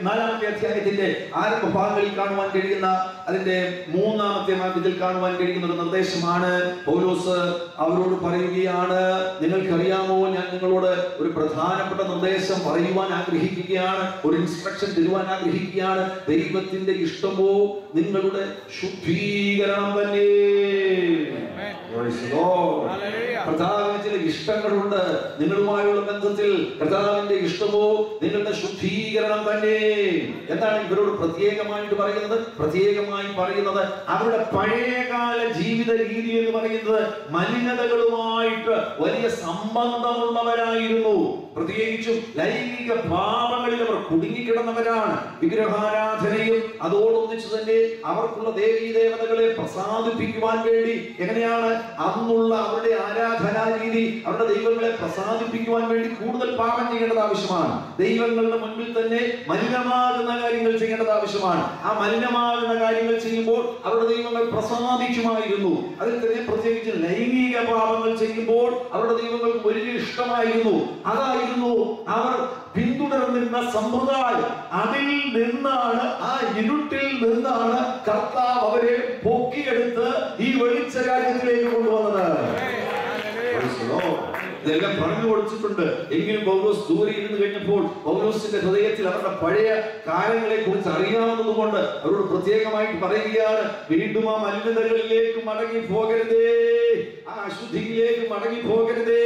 4-ാമത്തെ അധ്യായത്തിന്റെ ആരംഭ ഭാഗങ്ങളിൽ കാണുവാൻ കഴിയുന്ന, അതിന്റെ 3-ാമത്തെ വാക്യത്തിൽ കാണുവാൻ കഴിയുന്ന ഒരു നിർദ്ദേശമാണ്. പൗലോസ് അവരോട് പറയുകയാണ്, നിങ്ങൾക്കറിയാമോ, ഞാൻ നിങ്ങളോട് ഒരു പ്രധാനപ്പെട്ട നിർദ്ദേശം പറയുവാൻ ആഗ്രഹിക്കുകയാണ്, ഒരു ഇൻസ്ട്രക്ഷൻ തരുവാൻ ആഗ്രഹിക്കുകയാണ്. ദൈവത്തിന്റെ ഇഷ്ടമോ നിങ്ങളുടെ ശുദ്ധീകരണം തന്നെ. കർത്താവിന് ചില ഇഷ്ടങ്ങളുണ്ട്. നിങ്ങളുമായുള്ള ബന്ധത്തിൽ കർത്താവിന്റെ ഇഷ്ടമോ നിങ്ങളുടെ ശുദ്ധീകരണം തന്നെ. എന്താണ് ഇവരോട് പ്രത്യേകമായിട്ട് പറയുന്നത്? അവരുടെ പഴയകാല ജീവിത രീതി എന്ന് പറയുന്നത് മലിനതകളുമായിട്ട് വലിയ സംബന്ധമുള്ളവരായിരുന്നു. പ്രത്യേകിച്ചും ലൈംഗിക പാപങ്ങളിൽ അവർ കുടുങ്ങിക്കിടന്നവരാണ്. വിഗ്രഹാരാധനയും അതോടൊന്നിച്ച് തന്നെ അവർക്കുള്ള ദേവീ ദേവതകളെ പ്രസാദിപ്പിക്കുവാൻ വേണ്ടി എങ്ങനെയാണ് അന്നുള്ള അവരുടെ ആരാധനാ രീതി, അവരുടെ ദൈവങ്ങളെ പ്രസാദിപ്പിക്കുവാൻ വേണ്ടി കൂടുതൽ പാപം ചെയ്യേണ്ടത് ആവശ്യമാണ്. ദൈവങ്ങളുടെ മുൻപിൽ തന്നെ മലിനമാകുന്ന കാര്യങ്ങൾ ചെയ്യേണ്ടത് ആവശ്യമാണ്. ആ മലിനമാകുന്ന കാര്യങ്ങൾ ചെയ്യുമ്പോൾ അവരുടെ ദൈവങ്ങൾ പ്രസാദിക്കുമായിരുന്നു. അതിൽ തന്നെ പ്രത്യേകിച്ച് ലൈംഗിക പാപങ്ങൾ ചെയ്യുമ്പോൾ അവരുടെ ദൈവങ്ങൾക്ക് വലിയ ഇഷ്ടമായിരുന്നു. അതായിരുന്നു അവർ പിന്തുടർന്നിരുന്ന സമ്പ്രദായം. അതിൽ നിന്നാണ്, ആ ഇരുട്ടിൽ നിന്നാണ് കർത്താവ് അവരെ പൊക്കിയെടുത്ത് ഈ വെളിച്ച രാജ്യത്തിലേക്ക് കൊണ്ടുവന്നത്. ഇതെല്ലാം പറഞ്ഞു കൊടുത്തിട്ടുണ്ട്. എങ്കിലും പൗലോസ് ദൂരെ ഇരുന്ന് കഴിഞ്ഞപ്പോൾ പൗലോസിന്റെ ഹൃദയത്തിൽ അവരുടെ പഴയ കാര്യങ്ങളെ കുറിച്ച് അറിയാവുന്നതുകൊണ്ട് അവരോട് പ്രത്യേകമായിട്ട് പറയുകയാണ്, വീണ്ടും ആ മലിനതകളിലേക്ക് മടങ്ങി പോകരുതേ, ആ അശുദ്ധിയിലേക്ക് മടങ്ങി പോകരുതേ.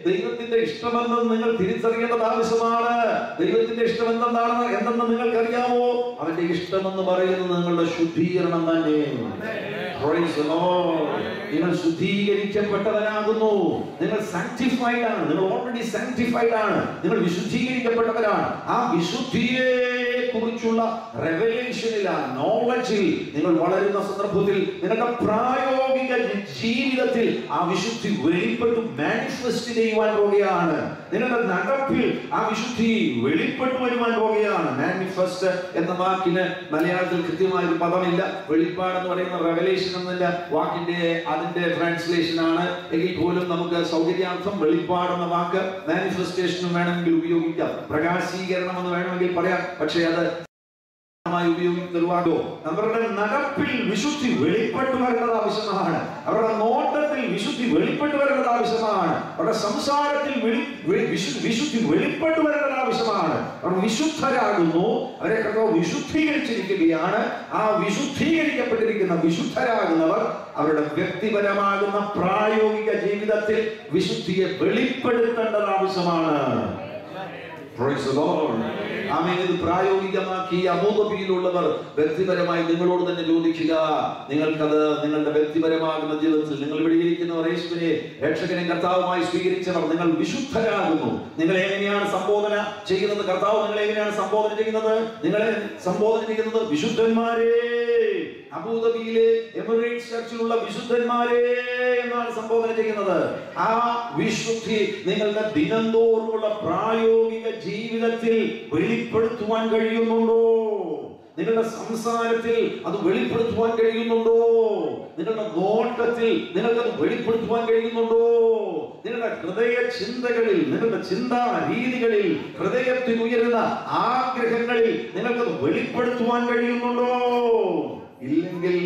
ദൈവത്തിന്റെ ഇഷ്ടമെന്ന് നിങ്ങൾ തിരിച്ചറിയേണ്ടത് ആവശ്യമാണ്. ദൈവത്തിന്റെ ഇഷ്ടം എന്തെന്ന് നിങ്ങൾക്കറിയാമോ? അവന്റെ ഇഷ്ടമെന്ന് പറയുന്നത് നിങ്ങളുടെ ശുദ്ധീകരണം തന്നെ. നിങ്ങൾ ശുദ്ധീകരിക്കപ്പെട്ടവനാകുന്നു, നിങ്ങൾ സാങ്ക്ടിഫൈഡ് ആണ്, നിങ്ങൾ ഓൾറെഡി സാങ്ക്ടിഫൈഡ് ആണ്, നിങ്ങൾ വിശുദ്ധീകരിക്കപ്പെട്ടവരാണ്. ആ വിശുദ്ധിയെ കുറിച്ചുള്ള റെവലേഷനിൽ, ആ നോളജിൽ നിങ്ങൾ വളരുന്ന സന്ദർഭത്തിൽ നിങ്ങളുടെ പ്രായോഗിക ജീവിതത്തിൽ ആ വിശുദ്ധി വെളിപ്പെട്ടു മാനിഫെസ്റ്റ് ചെയ്യുവാൻ പോകുകയാണ്. നിങ്ങളുടെ നടപ്പിൽ ആ വിശുദ്ധി വെളിപ്പെട്ടു വരുവാൻ പോകുകയാണ്. മാനിഫെസ്റ്റ് എന്ന വാക്കിന് മലയാളത്തിൽ കൃത്യമായ ഒരു പദമില്ല. വെളിപ്പാട് എന്ന് പറയുന്ന റെവലേഷൻ എന്ന വാക്കിന്റെ അതിന്റെ ട്രാൻസ്ലേഷൻ ആണ്. എങ്കിൽ പോലും നമുക്ക് സൗകര്യാർത്ഥം വെളിപ്പാട് എന്ന വാക്ക് മാനിഫെസ്റ്റേഷനും വേണമെങ്കിൽ ഉപയോഗിക്കാം, പ്രകാശീകരണം എന്ന് വേണമെങ്കിൽ പറയാം. പക്ഷേ അത് ഉപയോഗിക്കുന്നോ അവരുടെ നടപ്പിൽ വിശുദ്ധി വെളിപ്പെട്ടു വരേണ്ടത് ആവശ്യമാണ്. അവരുടെ നോട്ടത്തിൽ വിശുദ്ധി വെളിപ്പെട്ടു വരേണ്ടത് ആവശ്യമാണ്. അവരുടെ സംസാരത്തിൽ വിശുദ്ധി വെളിപ്പെട്ടു വരേണ്ടത് ആവശ്യമാണ്. അവർ വിശുദ്ധരാകുന്നു, അവരെ കർത്താവ് വിശുദ്ധീകരിച്ചിരിക്കുകയാണ്. ആ വിശുദ്ധീകരിക്കപ്പെട്ടിരിക്കുന്ന വിശുദ്ധരാകുന്നവർ അവരുടെ വ്യക്തിപരമാകുന്ന പ്രായോഗിക ജീവിതത്തിൽ വിശുദ്ധിയെ വെളിപ്പെടുത്തേണ്ടത് ആവശ്യമാണ്. ഇത് പ്രായോഗികമാക്കി അബൂദബിയിലുള്ളവർ വ്യക്തിപരമായി നിങ്ങളോട് തന്നെ ചോദിക്കുക. നിങ്ങൾക്കത് നിങ്ങളുടെ വ്യക്തിപരമാകുന്ന ജീവിതത്തിൽ നിങ്ങൾ ഇവിടെ ഇരിക്കുന്നവർ, യേശുവിനെ രക്ഷകനെ കർത്താവുമായി സ്വീകരിച്ചവർ, നിങ്ങൾ വിശുദ്ധരാകുന്നു. നിങ്ങളെ എങ്ങനെയാണ് സംബോധന ചെയ്യുന്നത്? കർത്താവ് നിങ്ങളെ എങ്ങനെയാണ് സംബോധന ചെയ്യുന്നത്? നിങ്ങളെ സംബോധന ചെയ്യുന്നത് വിശുദ്ധന്മാരെ, അബൂദബിയിലെ എമിറേറ്റ്സ് ചർച്ചിലുള്ള വിശുദ്ധന്മാരെ എന്നാണ് സംബോധന ചെയ്യുന്നത്. ആ വിശുദ്ധി നിങ്ങളുടെ ദിനംതോറുമുള്ള പ്രായോഗിക ജീവിതത്തിൽ വെളിപ്പെടുത്തുവാൻ കഴിയുന്നുണ്ടോ? നിങ്ങളുടെ സംസാരത്തിൽ അത് വെളിപ്പെടുത്തുവാൻ കഴിയുന്നുണ്ടോ? നിങ്ങളുടെ നോട്ടത്തിൽ നിങ്ങൾക്കത് വെളിപ്പെടുത്തുവാൻ കഴിയുന്നുണ്ടോ? നിങ്ങളുടെ ഹൃദയ ചിന്തകളിൽ, നിങ്ങളുടെ ചിന്താ രീതികളിൽ, ഹൃദയത്തിൽ ഉയരുന്ന ആഗ്രഹങ്ങളിൽ നിങ്ങൾക്കത് വെളിപ്പെടുത്തുവാൻ കഴിയുന്നുണ്ടോ? ഇല്ലെങ്കിൽ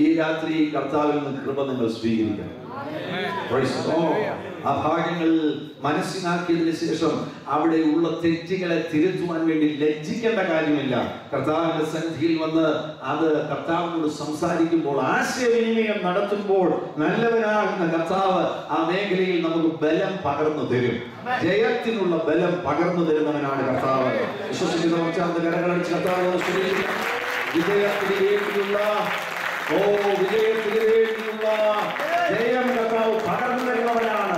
ഈ രാത്രി കർത്താവിൽ നിന്ന് കൃപ നിങ്ങൾ സ്വീകരിക്കണം. ആ ഭാഗങ്ങൾ മനസ്സിലാക്കിയതിനു ശേഷം അവിടെയുള്ള തെറ്റുകളെ തിരുത്തുവാൻ വേണ്ടി ലജ്ജിക്കേണ്ട കാര്യമില്ല. കർത്താവിന്റെ സന്നിധിയിൽ വന്ന് അത് കർത്താവിനോട് സംസാരിക്കുമ്പോൾ, ആശയവിനിമയം നടത്തുമ്പോൾ നല്ലവനാകുന്ന കർത്താവ് ആ മേഖലയിൽ നമുക്ക് ബലം പകർന്നു തരും. ജയത്തിനുള്ള ബലം പകർന്നു തരുന്നവനാണ് കർത്താവ്. വിശ്വസിക്കുന്ന കരകളടിച്ച് കർത്താവിനോട് വിജയത്തിന് വേണ്ടിയുള്ള ജയം കർത്താവ് പകർന്നു തരുന്നവനാണ്.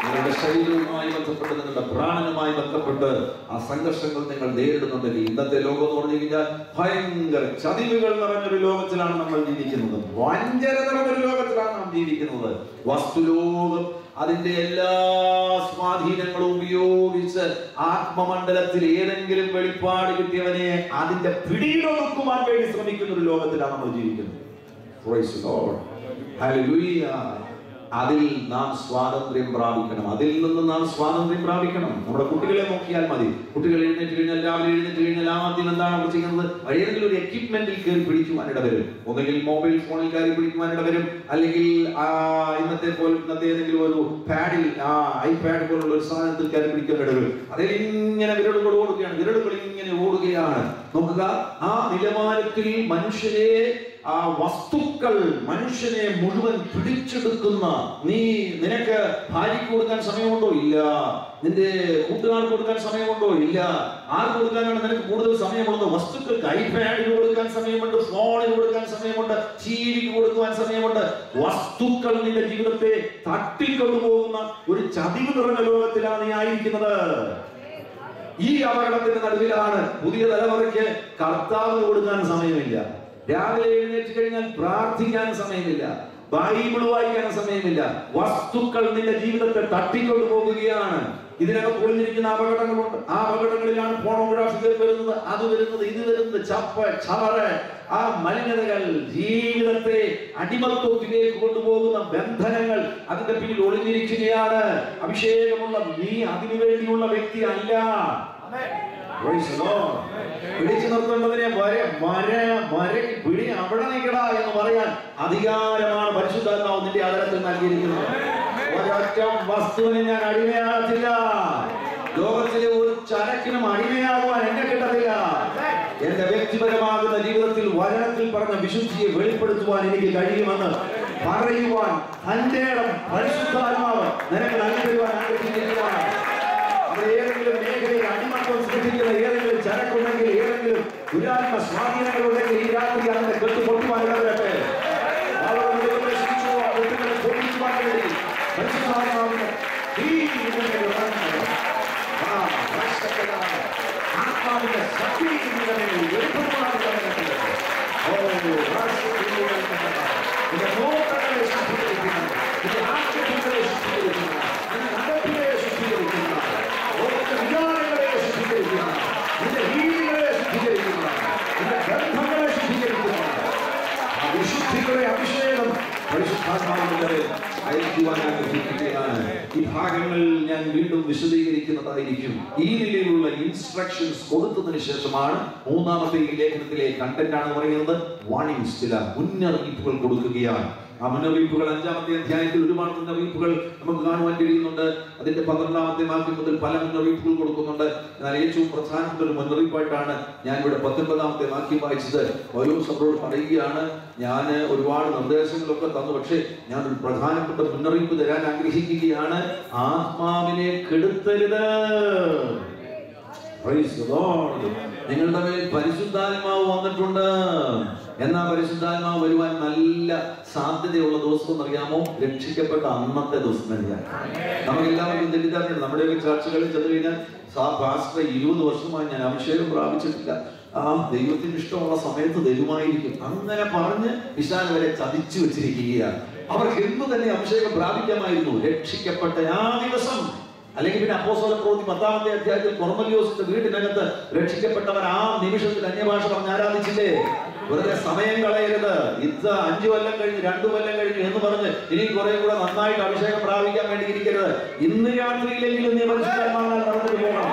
നിങ്ങളുടെ ശരീരവുമായി ബന്ധപ്പെട്ട്, നിങ്ങളുടെ പ്രാണനുമായി ബന്ധപ്പെട്ട് ആ സംഘർഷങ്ങൾ നിങ്ങൾ നേരിടുന്നുണ്ടെങ്കിൽ, ഇന്നത്തെ ലോകം എന്ന് പറഞ്ഞു കഴിഞ്ഞാൽ ഭയങ്കര ചതിവുകൾ നിറഞ്ഞൊരു ലോകത്തിലാണ് നമ്മൾ ജീവിക്കുന്നത്. വഞ്ചന നിറഞ്ഞൊരു ലോകത്തിലാണ് നാം ജീവിക്കുന്നത്. വസ്തുലോകം അതിന്റെ എല്ലാ സ്വാധീനങ്ങളും ഉപയോഗിച്ച് ആത്മമണ്ഡലത്തിൽ ഏതെങ്കിലും വെളിപ്പാട് കിട്ടിയവനെ അതിന്റെ പിടിയിലൊതുക്കുവാൻ വേണ്ടി ശ്രമിക്കുന്ന ഒരു ലോകത്തിലാണ് നമ്മൾ ജീവിക്കുന്നത്. Praise the Lord. Hallelujah. അതിൽ നാം സ്വാതന്ത്ര്യം പ്രാപിക്കണം. അതിൽ നിന്ന് നാം സ്വാതന്ത്ര്യം പ്രാപിക്കണം. നമ്മുടെ കുട്ടികളെ നോക്കിയാൽ മതി. കുട്ടികൾ എഴുന്നേറ്റ് കഴിഞ്ഞാൽ, രാവിലെ എഴുന്നേറ്റ് കഴിഞ്ഞാൽ ആദ്യം എന്താണ് അവർ ചെയ്യുന്നത്? ഏതെങ്കിലും ഒരു എക്യുപ്മെന്റിൽ കയറി പിടിക്കുവാൻ ഇടവരും. ഒന്നെങ്കിൽ മൊബൈൽ ഫോണിൽ കയറി പിടിക്കുവാൻ ഇടവരും, അല്ലെങ്കിൽ ഇന്നത്തെ ഏതെങ്കിലും ഒരു പാഡിൽ, ഐപാഡ് പോലുള്ള ഒരു സാധനത്തിൽ കയറി പിടിക്കാൻ ഇടവരും. അതിൽ ഇങ്ങനെ വിരലുകൾ ഓടുകയാണ്, വിരലുകൾ ഇങ്ങനെ ഓടുകയാണ്. നോക്കുക, ആ നിലവാരത്തിൽ മനുഷ്യരെ, ആ വസ്തുക്കൾ മനുഷ്യനെ മുഴുവൻ പിടിച്ചെടുക്കുന്ന, നിനക്ക് ഭാര്യയ്ക്ക് കൊടുക്കാൻ സമയമുണ്ടോ? ഇല്ല. നിന്റെ കൂട്ടുകാർക്ക് കൊടുക്കാൻ സമയമുണ്ടോ? ഇല്ല. ആർക്ക് കൊടുക്കാനാണ് നിനക്ക് കൂടുതൽ സമയമുള്ളത്? വസ്തുക്കൾക്ക്. ഐപാഡിന് കൊടുക്കാൻ സമയമുണ്ട്, ഫോണിന് കൊടുക്കാൻ സമയമുണ്ട്, ടിവിക്ക് കൊടുക്കുവാൻ സമയമുണ്ട്. വസ്തുക്കൾ നിന്റെ ജീവിതത്തെ തട്ടിക്കൊണ്ടുപോകുന്ന ഒരു ചതിവ് നിറഞ്ഞ ലോകത്തിലാണ് നീ ആയിരിക്കുന്നത്. ഈ അപകടത്തിന്റെ നടുവിലാണ് പുതിയ തലമുറയ്ക്ക് കർത്താവിന് കൊടുക്കാൻ സമയമില്ല. രാവിലെ എഴുന്നേറ്റ് കഴിഞ്ഞാൽ പ്രാർത്ഥിക്കാൻ സമയമില്ല, ബൈബിൾ വായിക്കാൻ സമയമില്ല. വസ്തുക്കൾ നിന്റെ ജീവിതത്തെ തട്ടിക്കൊണ്ടു പോകുകയാണ്. ഇതിനകം പൊളിഞ്ഞിരിക്കുന്ന അപകടങ്ങളുണ്ട്. ആ അപകടങ്ങളിലാണ് പോണോഗ്രാഫി വരുന്നത്, അത് വരുന്നത്, ഇത് വരുന്നത്, ചവറ്, ആ മലിനതകൾ ജീവിതത്തെ അടിമത്വത്തിലേക്ക് കൊണ്ടുപോകുന്ന ബന്ധനങ്ങൾ അതിന്റെ പിന്നിൽ ഒളിഞ്ഞിരിക്കുകയാണ്. അഭിഷേകമുള്ള നീ അതിനുവേണ്ടിയുള്ള വ്യക്തി അല്ല. പിടിച്ചു നിർത്തേണ്ടതിനെ പിടി അവിടെ നിൽക്കടാ എന്ന് പറയാൻ അധികാരമാണ് പരിശുദ്ധാത്മാവ് നിന്റെ ആദരത്തിൽ നൽകിയിരിക്കുന്നത്. ഒരൊറ്റ വസ്തുവിനെ ഞാൻ അടിമയാകത്തില്ല. ലോകത്തിലെ ഒരു ചരക്കിനും അടിമയാകുവാൻ എന്നെ കിട്ടത്തില്ല. എന്റെ വ്യക്തിപരമാകുന്ന ജീവിതത്തിൽ വചനത്തിൽ പറഞ്ഞ വിശുദ്ധിയെ വെളിപ്പെടുത്തുവാൻ എനിക്ക് കഴിയുമെന്ന് പറയുവാൻ തന്റെ പരിശുദ്ധാത്മാവ് നിനക്ക് നൽകുവാൻ ആഗ്രഹിക്കുകയാണ്. ഏതെങ്കിലും മേഖലയിൽ അടിമത്വം സൃഷ്ടിക്കുന്ന ഏതെങ്കിലും ചരക്കുണ്ടെങ്കിൽ, ഏതെങ്കിലും ദുരാത്മ സ്വാധീനങ്ങളുണ്ടെങ്കിൽ ഈ രാത്രി അതിന്റെ കെട്ട് പൊട്ടുവാൻ ഇടവരട്ടെ. പൊട്ടിക്കുവാൻ വേണ്ടി പരിശുദ്ധാത്മാവിന്റെ ആത്മാവിന്റെ ശക്തി വെളിപ്പെടുവാൻ ഇടവരട്ടെ. നോട്ടങ്ങളെ ശുദ്ധീകരിക്കുന്ന, ആക്ഷേപങ്ങളെ ശുദ്ധീകരിക്കുന്ന, നടപ്പിനെ ശുദ്ധീകരിക്കുന്ന, വികാരങ്ങളെ ശുദ്ധീകരിക്കുന്ന, നിന്റെ രീതികളെ ശുദ്ധീകരിക്കുന്ന, നിന്റെ ബന്ധങ്ങളെ ശുദ്ധീകരിക്കുന്ന വിശുദ്ധികളെ അഭിഷേകം പരിശുദ്ധാത്മാവിന്റെ അയക്കുവാൻ ആഗ്രഹിക്കുകയാണ്. ഈ ഭാഗങ്ങൾ ഞാൻ വീണ്ടും വിശദീകരിക്കുന്നതായിരിക്കും. ഈ നിലയിലുള്ള ഇൻസ്ട്രക്ഷൻസ് കൊടുത്തതിന് ശേഷമാണ് മൂന്നാമത്തെ ഈ ലേഖനത്തിലെ കണ്ടന്റ് ആണ് പറയുന്നത്. വാണിംഗ്സ്, ചില മുന്നറിയിപ്പുകൾ കൊടുക്കുകയാണ്. ആ മുന്നറിയിപ്പുകൾ 5-ാമത്തെ അധ്യായത്തിൽ ഒരുപാട് മുന്നറിയിപ്പുകൾ നമുക്ക് കാണുവാൻ കഴിയുന്നുണ്ട്. അതിന്റെ 12-ാമത്തെ വാക്യം മുതൽ പല മുന്നറിയിപ്പുകൾ കൊടുക്കുന്നുണ്ട്. എന്നാൽ ഏറ്റവും പ്രധാനപ്പെട്ട ഒരു മുന്നറിയിപ്പായിട്ടാണ് ഞാൻ ഇവിടെ 19-ാമത്തെ വാക്യം വായിച്ചത്. പൗലോസ് അവരോട് പറയുകയാണ്, ഞാൻ ഒരുപാട് നിർദ്ദേശങ്ങളൊക്കെ തന്നു, പക്ഷേ ഞാൻ ഒരു പ്രധാനപ്പെട്ട മുന്നറിയിപ്പ് തരാൻ ആഗ്രഹിക്കുകയാണ്. ആത്മാവിനെ കെടുത്തരുത്. നിങ്ങളുടെ മേൽ പരിശുദ്ധാത്മാവ് വന്നിട്ടുണ്ട്. എന്നാ പരിശുദ്ധാത്മാവ് വരുവാൻ നല്ല സാധ്യതയുള്ള ദിവസം എന്നറിയാമോ? രക്ഷിക്കപ്പെട്ട അന്നത്തെ ദിവസം തന്നെയാണ്. നമുക്കെല്ലാവർക്കും തെറ്റിദ്ധാരണയുണ്ട്. നമ്മുടെയൊക്കെ ചർച്ചകളിൽ ചെന്ന് കഴിഞ്ഞാൽ പാസ്റ്റർ 20 വർഷമായി ഞാൻ അഭിഷേകം പ്രാപിച്ചിട്ടില്ല, ആ ദൈവത്തിന് ഇഷ്ടമുള്ള സമയത്ത് ദൈവമായിരിക്കും, അങ്ങനെ പറഞ്ഞ് വിശാല വരെ ചതിച്ചു വെച്ചിരിക്കുകയാണ്. അവർക്ക് എന്തു തന്നെ അഭിഷേകം പ്രാപിക്കാമായിരുന്നു. രക്ഷിക്കപ്പെട്ട ആ ദിവസം, അല്ലെങ്കിൽ പിന്നെ അപ്പോസ്തല പ്രവൃത്തി 10-ാമത്തെ അധ്യായത്തിൽ കൊർന്നലിയോസിന്റെ വീടിനകത്ത് രക്ഷിക്കപ്പെട്ടവർ ആ നിമിഷത്തിൽ അന്യഭാഷ പറഞ്ഞ് ആരാധിച്ചില്ലേ? വെറുതെ സമയം കളയരുത്. ഇത് 5 കൊല്ലം കഴിഞ്ഞ് 2 കൊല്ലം കഴിഞ്ഞു എന്ന് പറഞ്ഞ് ഇനി കുറെ കൂടെ നന്നായിട്ട് അഭിഷേകം പ്രാപിക്കാൻ വേണ്ടി ഇരിക്കരുത്. ഇന്ന് രാത്രിയിലെങ്കിലും നീ പരിശുദ്ധാത്മാവിനാൽ നടന്നിട്ട് പോകണം.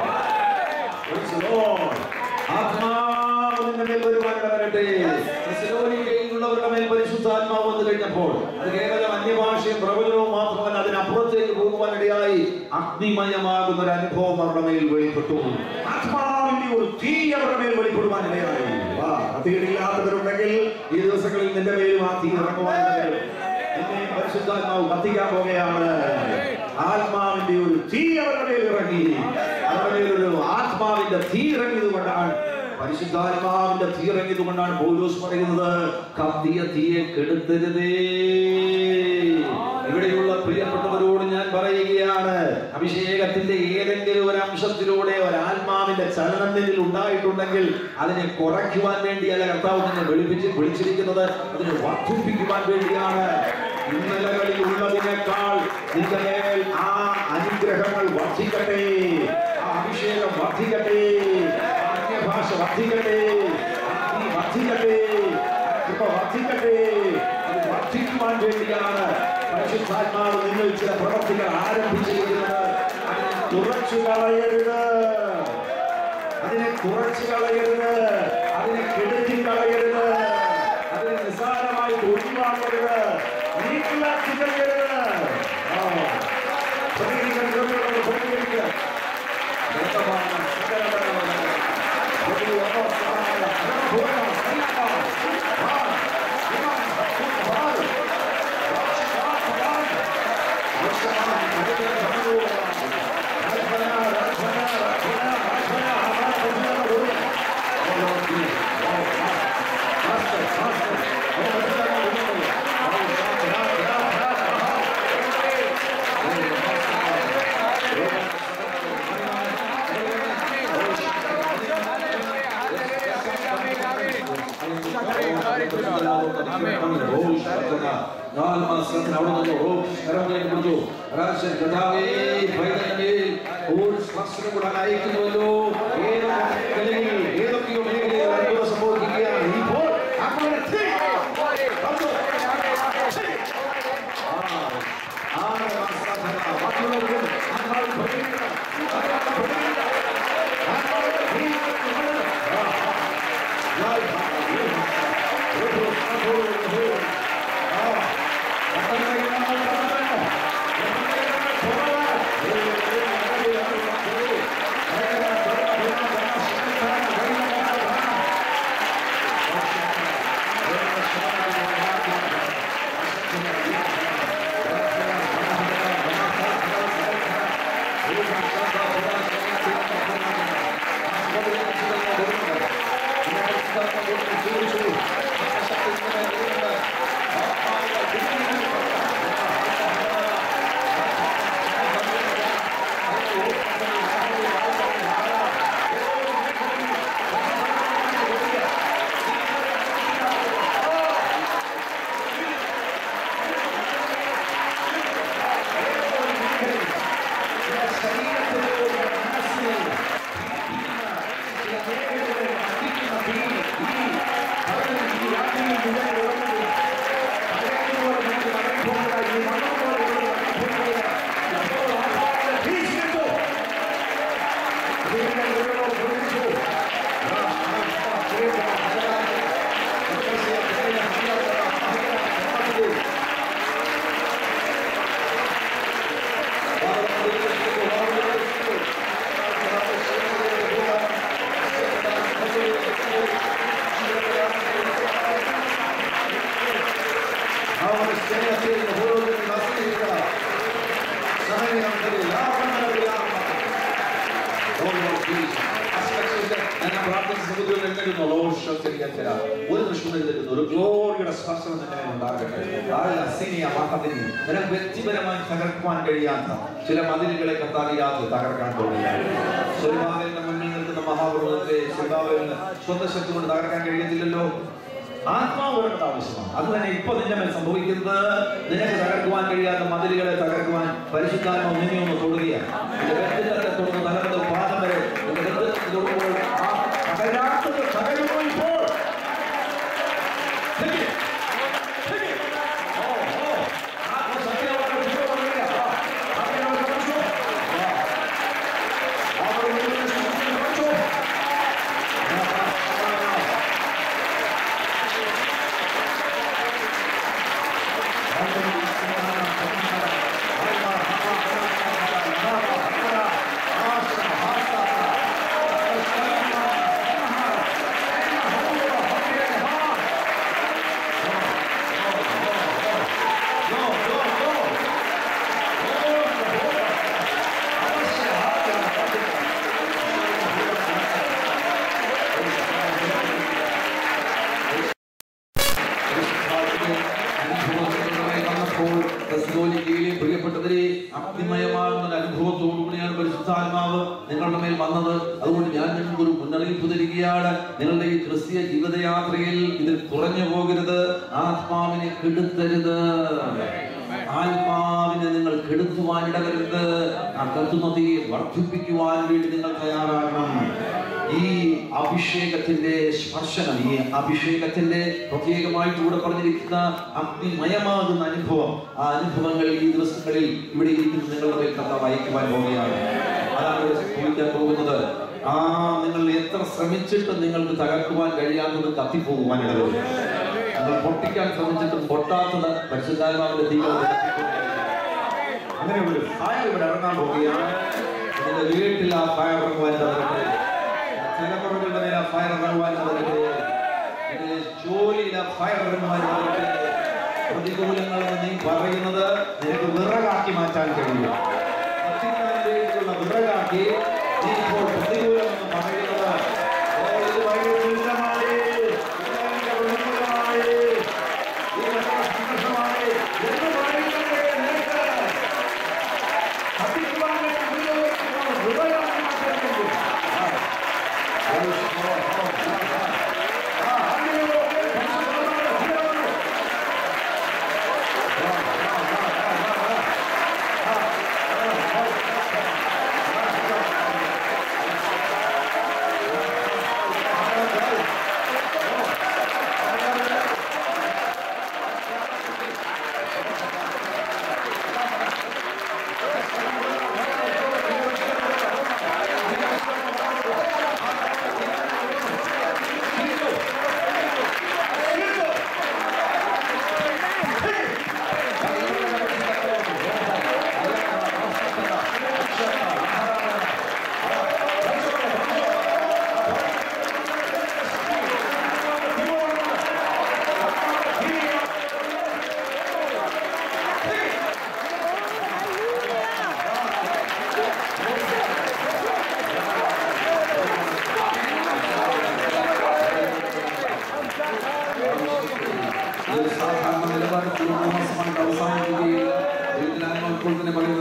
ആത്മാവിന്റെ മേൽ വരുവാനിട വരട്ടെ. തെസ്സലോനിക്കയിലുള്ളവരുടെ മേൽ പരിശുദ്ധാത്മാവ് വന്നു കഴിഞ്ഞപ്പോൾ അത് കേവലം അന്യഭാഷയും പ്രവചനവും മാത്രമല്ല, അതിനപ്പുറത്തേക്ക് പോകുവാനിടയായി അഗ്നിമയമാകുന്ന ഒരു അനുഭവം അവരുടെ മേൽ വെളിപ്പെട്ടു. ആത്മാവിന്റെ ഒരു തീ അവരുടെ മേൽ വെളിപ്പെടുവാനിടയായി. തീയില്ലാത്തവരുണ്ടെങ്കിൽ ഈ ദിവസങ്ങളിൽ നിന്റെ മേലും ആ തീ ഇറങ്ങുവാനിടയായി. എന്നെ പരിശുദ്ധാത്മാവ് കത്തിക്കാൻ പോകുകയാണ്. ആത്മാവിന്റെ ഒരു തീ അവരുടെ മേൽ ഇറങ്ങി. അവരുടെ മേലൊരു ആത്മാവിന്റെ തീ ഇറങ്ങിയത് കൊണ്ടാണ്, പരിശുദ്ധാത്മാവിന്റെ തീ ഇറങ്ങിയത് കൊണ്ടാണ് പൗലോസ് പറയുന്നത്, കത്തിയ തീയെ കെടുത്തരുതേ. ഇവിടെയുള്ള പ്രിയപ്പെട്ടവരോട് ഞാൻ പറയുകയാണ്, അഭിഷേകത്തിന്റെ ഏതെങ്കിലും ഒരു അംശത്തിലൂടെ ഒരാത്മാവിന്റെ ചലനം നിന്നിൽ ഉണ്ടായിട്ടുണ്ടെങ്കിൽ അതിനെ കുറയ്ക്കുവാൻ വേണ്ടിയല്ല കർത്താവ് തന്നെ വിളിച്ചിരിക്കുന്നത്, അതിനെ വർദ്ധിപ്പിക്കുവാൻ വേണ്ടിയാണ്. ഇന്നലകളിൽ ഉള്ളതിനേക്കാൾ നിന്റെ മേൽ ആ അനുഗ്രഹങ്ങൾ വർദ്ധിക്കട്ടെ, ആ അഭിഷേകം വർദ്ധിക്കട്ടെ, ആ അന്യഭാഷ വർദ്ധിക്കട്ടെ, വർദ്ധിക്കട്ടെ, കൃപ വർദ്ധിക്കട്ടെ. അത് വർദ്ധിക്കുവാൻ വേണ്ടിയാണ് പരിശുദ്ധാത്മാവ് നിങ്ങൾ ചില പ്രവർത്തികൾ ആരംഭിച്ചിരിക്കുന്നത്. അതിനെ കുറച്ചു കളയരുത്, അതിനെ കുറച്ചു കളയരുത്, അതിനെ കെടുത്തി കളയരുത്, അതിനെ നിസ്സാരമായി ഒഴിവാക്കരുത്, നീക്കിലാക്കി കളയരുത്. അയക്കുന്നുവല്ലോ. ഏതൊക്കെയോ മേഖലയിൽ സംഭവിക്കുകയാണ്. ഇപ്പോൾ അവരുടെ സ്നേഹത്തിൽ ഓരോരുത്തരും വസിക്കുക. സമയം നമുക്കറിയില്ല. ഞാൻ പ്രാർത്ഥിച്ച സമുദ്രം എന്തെങ്കിലും ഒരു നിമിഷം എഴുതുന്നു. ഒരു ഗ്ലോറിയുടെ സ്പർശനം തന്നെ ഉണ്ടാകട്ടെ. നിനക്ക് വ്യക്തിപരമായി തകർക്കുവാൻ കഴിയാത്ത ചില മതിലുകളെ കത്താറിയാതെ തകർക്കാൻ തോന്നിയാണ്. ശരിമാവിന്റെ മുന്നിൽ നിൽക്കുന്ന മഹാപർവ്വതത്തെ ശരിമാവിന് സ്വന്തം ശക്തി കൊണ്ട് തകർക്കാൻ കഴിയത്തില്ലല്ലോ. ആത്മാവ് ആവശ്യമാണ്. അത് തന്നെ ഇപ്പൊ നിന്റെ മേൽ സംഭവിക്കുന്നത്. നിനക്ക് തകർക്കുവാൻ കഴിയാത്ത മതിലുകളെ തകർക്കുവാൻ പരിശുദ്ധാത്മാവ് നിന്നെ ഒന്ന് തൊടുകയാണ്. വ്യക്തിത്വത്തെ തൊടുന്ന തകർന്ന പാദം വരെ തൊടുമ്പോൾ ആ തകരാത്തത് തകരുമോ ഇപ്പോൾ? പ്രിയപ്പെട്ടവരെ, അഗ്നിമയമാകുന്ന അനുഭവത്തോടുകൂടിയാണ് പരിശുദ്ധാത്മാവ് നിങ്ങളുടെ മേൽ വന്നത്. അതുകൊണ്ട് ഞാൻ നിങ്ങൾക്ക് ഒരു മുന്നറിയിപ്പ് തരികയാണ്. നിങ്ങളുടെ ഈ ക്രിസ്തീയ ജീവിതയാത്രയിൽ ഇതിൽ കുറഞ്ഞു പോകരുത്. ആത്മാവിനെ കെടുത്തരുത്. ആത്മാവിനെ നിങ്ങൾ കെടുത്തുവാൻ ഇടവരുത്. ആ കത്തുനദിയെ വർദ്ധിപ്പിക്കുവാൻ വേണ്ടി നിങ്ങൾ തയ്യാറാകണം. ഈ അഭിഷേകത്തിന്റെ സ്പർശനം, ഈ അഭിഷേകത്തിന്റെ പ്രത്യേകമായിട്ട് കൂടെ പറഞ്ഞിരിക്കുന്ന അഗ്നിമയമാകുന്ന അനുഭവം, ആ അനുഭവങ്ങൾ ഈ ദിവസങ്ങളിൽ ഇവിടെ ഇരിക്കുന്ന നിങ്ങളുടെ മേൽ കർത്താവ് അയക്കുവാൻ പോവുകയാണ്. അതാണ് ഇവിടെ സംഭവിക്കാൻ പോകുന്നത്. നിങ്ങൾ എത്ര ശ്രമിച്ചിട്ടും നിങ്ങൾക്ക് തകർക്കുവാൻ കഴിയാത്തത് കത്തിപ്പോകുവാൻ ഇടവരും. നിങ്ങൾ പൊട്ടിക്കാൻ ശ്രമിച്ചിട്ടും പൊട്ടാത്തത് പരിശുദ്ധാത്മാവിന്റെ തീവ്രത. അങ്ങനെ ഒരു ഫയർ ഇവിടെ ഇറങ്ങാൻ പോവുകയാണ്. നിങ്ങളുടെ വീട്ടിൽ ആ ഫയർ ഇറങ്ങുവാൻ ഇടവരട്ടെ. ചിലപ്പുറങ്ങളുടെ മേലെ ഫയർ ഇറങ്ങുവാൻ ഇടവരട്ടെ. ജോലിയിൽ ആ ഫയർ ഇറങ്ങുവാൻ ഇടവരട്ടെ. പ്രതികൂലങ്ങളെന്ന് നീ പറയുന്നത് നിനക്ക് വിറകാക്കി മാറ്റാൻ കഴിയും. വിറകാക്കി നീ ഇപ്പോൾ പ്രതികൂലമെന്ന് പറയുന്നത്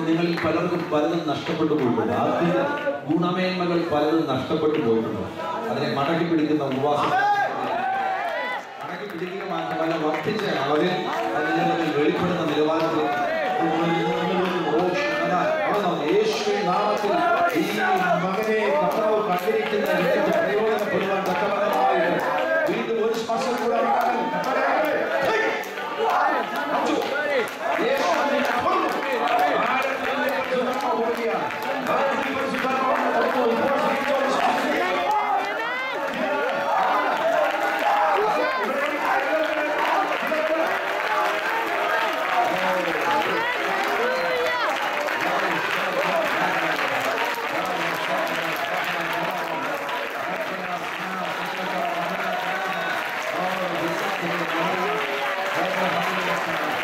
നിങ്ങളിൽ പലർക്കും പലതും നഷ്ടപ്പെട്ടു പോയിട്ടുണ്ട്. ആദ്യ ഗുണമേന്മകൾ പലതും നഷ്ടപ്പെട്ടു പോയിട്ടുണ്ട്. അതിനെ മടക്കി പിടിക്കുന്ന ഉപവാസം മടക്കി പിടിക്കുക മാത്രമല്ല, വർദ്ധിച്ച അളവിൽ അതിൽ വെളിപ്പെടുന്ന നിലവാരത്തിൽ യേശുവിൻ നാമത്തിൽ ഈ മകനെ കർത്താവ് കണ്ടിരിക്കുന്ന പ്രയോജനപ്പെടുവാൻ തക്കവണ്ണമായിട്ട് വീണ്ടും ഒരു സ്പർശനം കൂടെ Thank you.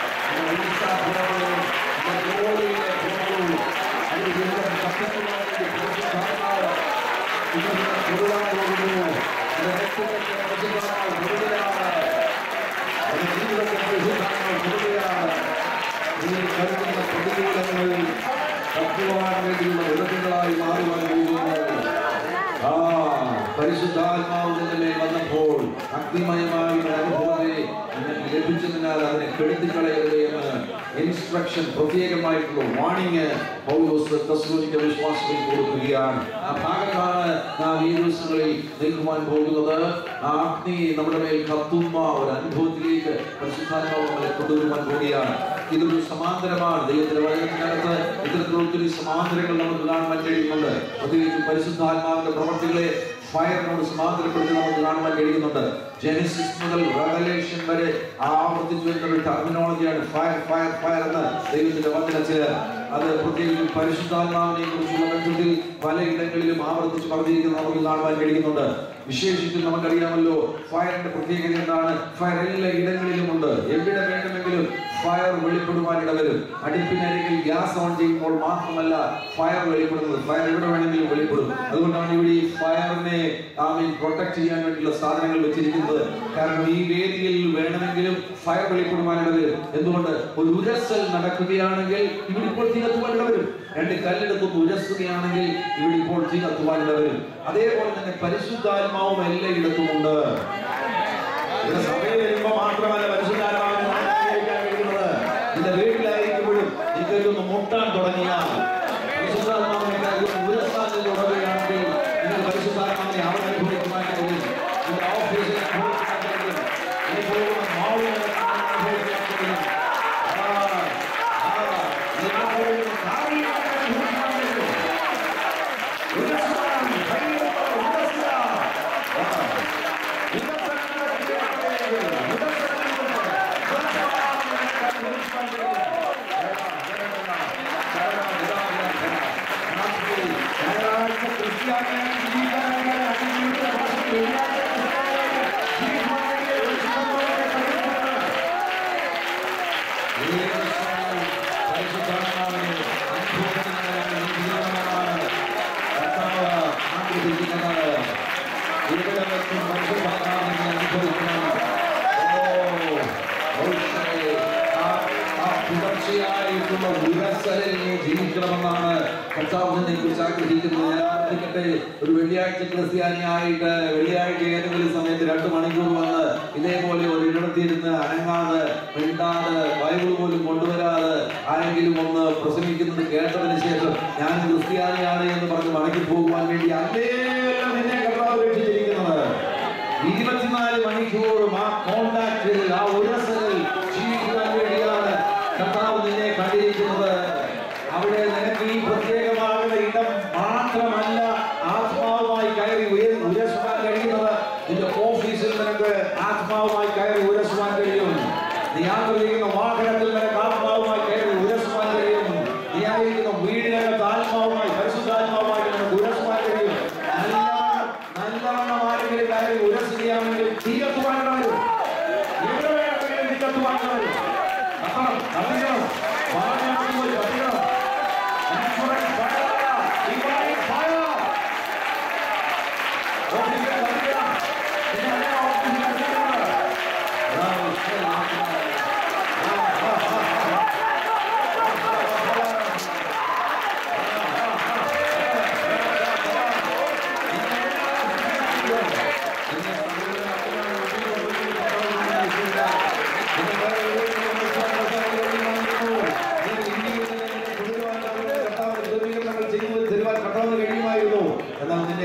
പരിശുദ്ധാത്മാവിന്റെ മേൽ വന്നപ്പോൾ അഗ്നിമയമായ ഒരു അനുഭവത്തെ നിങ്ങൾക്ക് ലഭിച്ചതിനാൽ അതിനെ കെടുത്തിക്കളയരുത് എന്ന് ഇൻസ്ട്രക്ഷൻ, പ്രത്യേകമായിട്ടുള്ള വാണിംഗ് പൗലോസ് തെസ്സലോനിക്ക വിശ്വാസികൾക്ക് കൊടുക്കുകയാണ്. ആ ഭാഗത്താണ് നാം ഈ ദിവസങ്ങളിൽ നിൽക്കുവാൻ പോകുന്നത്. ആ അഗ്നി നമ്മുടെ മേൽ കത്തുന്ന ഒരു അനുഭവത്തിലേക്ക് പരിശുദ്ധാത്മാവ് നമ്മളെ കൊണ്ടുവരുവാൻ പോവുകയാണ്. ഇതൊരു സമാന്തരമാണ്. ദൈവത്തിന്റെ വചനത്തിനകത്ത് ഇത്തരത്തിലുള്ള ഒത്തിരി സമാന്തരങ്ങൾ നമുക്ക് കാണാൻ കഴിയുന്നുണ്ട്. പ്രത്യേകിച്ച് പരിശുദ്ധാത്മാവിന്റെ പ്രവർത്തികളെ ഫയറിനോട് സമാന്തരപ്പെടുത്തി നമുക്ക് കാണുവാൻ കഴിയുന്നുണ്ട്. ജെനസിസ് മുതൽ റെവലേഷൻ വരെ ആവർത്തിച്ചു വരുന്ന ഒരു ടെർമിനോളജിയാണ് ഫയർ ഫയർ ഫയർ എന്ന് ദൈവത്തിന്റെ വചനത്തിൽ. അത് പ്രത്യേകിച്ച് പരിശുദ്ധാത്മാവിനെ കുറിച്ചുള്ള ബന്ധത്തിൽ പലയിടങ്ങളിലും ആവർത്തിച്ച് പറഞ്ഞിരിക്കുന്നത് നമുക്ക് കാണുവാൻ കഴിയുന്നുണ്ട്. വിശേഷിച്ചും നമുക്കറിയാമല്ലോ ഫയറിന്റെ പ്രത്യേകത എന്താണ്. ഫയർ എല്ലാ ഇടങ്ങളിലും ഉണ്ട്. എവിടെ വേണമെങ്കിലും ഫയർ വെളിപ്പെടുവാൻ ഇടവരും. അടുപ്പിനരികിൽ ഗ്യാസ് ഓൺ ചെയ്യുമ്പോൾ മാത്രമല്ല ഫയർ വെളിപ്പെടുന്നത്. ഫയർ എവിടെ വേണമെങ്കിലും വെളിപ്പെടും. അതുകൊണ്ടാണ് ഇവിടെ ഈ ഫയറിനെ പ്രൊട്ടക്ട് ചെയ്യാൻ വേണ്ടിയുള്ള സാധനങ്ങൾ വെച്ചിരിക്കുന്നത്. കാരണം ഈ വേദിയിൽ വേണമെങ്കിലും ഫയർ വെളിപ്പെടുവാൻ ഇടവരും. എന്തുകൊണ്ട്? ഒരു ഉരസൽ നടക്കുകയാണെങ്കിൽ ഇവിടെ ഇപ്പോൾ തീ കത്തുവാൻ ഇടവരും. രണ്ട് കല്ലെടുത്ത് ഉരസുകയാണെങ്കിൽ ഇവിടെ ഇപ്പോൾ തീ കത്തുവാൻ ഇടവരും. അതേപോലെ തന്നെ പരിശുദ്ധാത്മാവും എല്ലായിടത്തുമുണ്ട്. സഭയിൽ വരുമ്പോൾ മാത്രമല്ല പരിശുദ്ധാത്മാവിനെ വീട്ടിലായിരിക്കുമ്പോഴും നിങ്ങൾക്കൊന്ന് മുട്ടാൻ തുടങ്ങിയാൽ പരിശുദ്ധാത്മാവിനെ ഉരസാനിൽ തുടങ്ങുകയാണെങ്കിൽ നിങ്ങൾ പരിശുദ്ധാത്മാവിനെ അവിടെ അനുഭവിക്കുവാൻ കഴിയും. നിങ്ങളുടെ ഓഫീസിൽ അനുഭവിക്കാൻ കഴിയും. ഈ പോകുന്ന മാളിൽ അനുഭവിക്കാൻ കഴിയും. തുടർച്ചയായിട്ടുള്ള ഉരസലിൽ ജീവിക്കണമെന്നാണ് കർത്താവിനെ കുറിച്ച് ആഗ്രഹിക്കുന്നത്. ഞാൻ ആഗ്രഹിക്കട്ടെ, ഒരു വെള്ളിയാഴ്ച ക്രിസ്ത്യാനിയായിട്ട് വെള്ളിയാഴ്ച ഏതെങ്കിലും സമയത്ത് 2 മണിക്കൂർ വന്ന് ഇതേപോലെ ഒരു ഇടത്തിരുന്ന് അനങ്ങാതെ മിണ്ടാതെ ബൈബിൾ പോലും കൊണ്ടുവരാതെ ആരെങ്കിലും ഒന്ന് പ്രസംഗിക്കുന്നത് കേട്ടതിന് ശേഷം ഞാൻ ക്രിസ്ത്യാനിയാണ് എന്ന് പറഞ്ഞ് മടക്കി പോകുവാൻ വേണ്ടി അല്ലേലും നിന്നെ കർത്താവ് രക്ഷിച്ചിരിക്കുന്നത്. 24 മണിക്കൂറും ആ കോണ്ടാക്റ്റിൽ, ആ ഉരസലിൽ ജീവിക്കാൻ വേണ്ടിയാണ് കർത്താവ് നിന്നെ കണ്ടിരിക്കുന്നത്. അവിടെ നിനക്ക് ഈ പ്രത്യേകമാകുന്ന ഇടം മാത്രമല്ല ആത്മാവുമായി കയറി ഉരസുവാൻ കഴിയുന്നത്. നിന്റെ ഓഫീസിൽ നിനക്ക് ആത്മാവുമായി കയറി ഉരസുവാൻ കഴിയും. നീ യാത്ര ചെയ്യുന്ന വാഹനത്തിൽ നിനക്ക് ആത്മാവുമായി കയറി ഉരസുവാൻ കഴിയും. നീ ആയിരിക്കുന്ന വീടിനകത്ത് ആത്മാവുമായി പരിശുദ്ധാത്മാവുമായി നിനക്ക് ഉരസുവാൻ കഴിയും. നല്ലവണ്ണം ആരെങ്കിലും കയറി ഉരസുകയാണെങ്കിൽ തീ കത്തുവാൻ വരും. എവിടെ വേണമെങ്കിലും തീ കത്തുവാൻ വരും. കത്തിക്കണം, വാഹനത്തിൽ പോയി കത്തിക്കണം.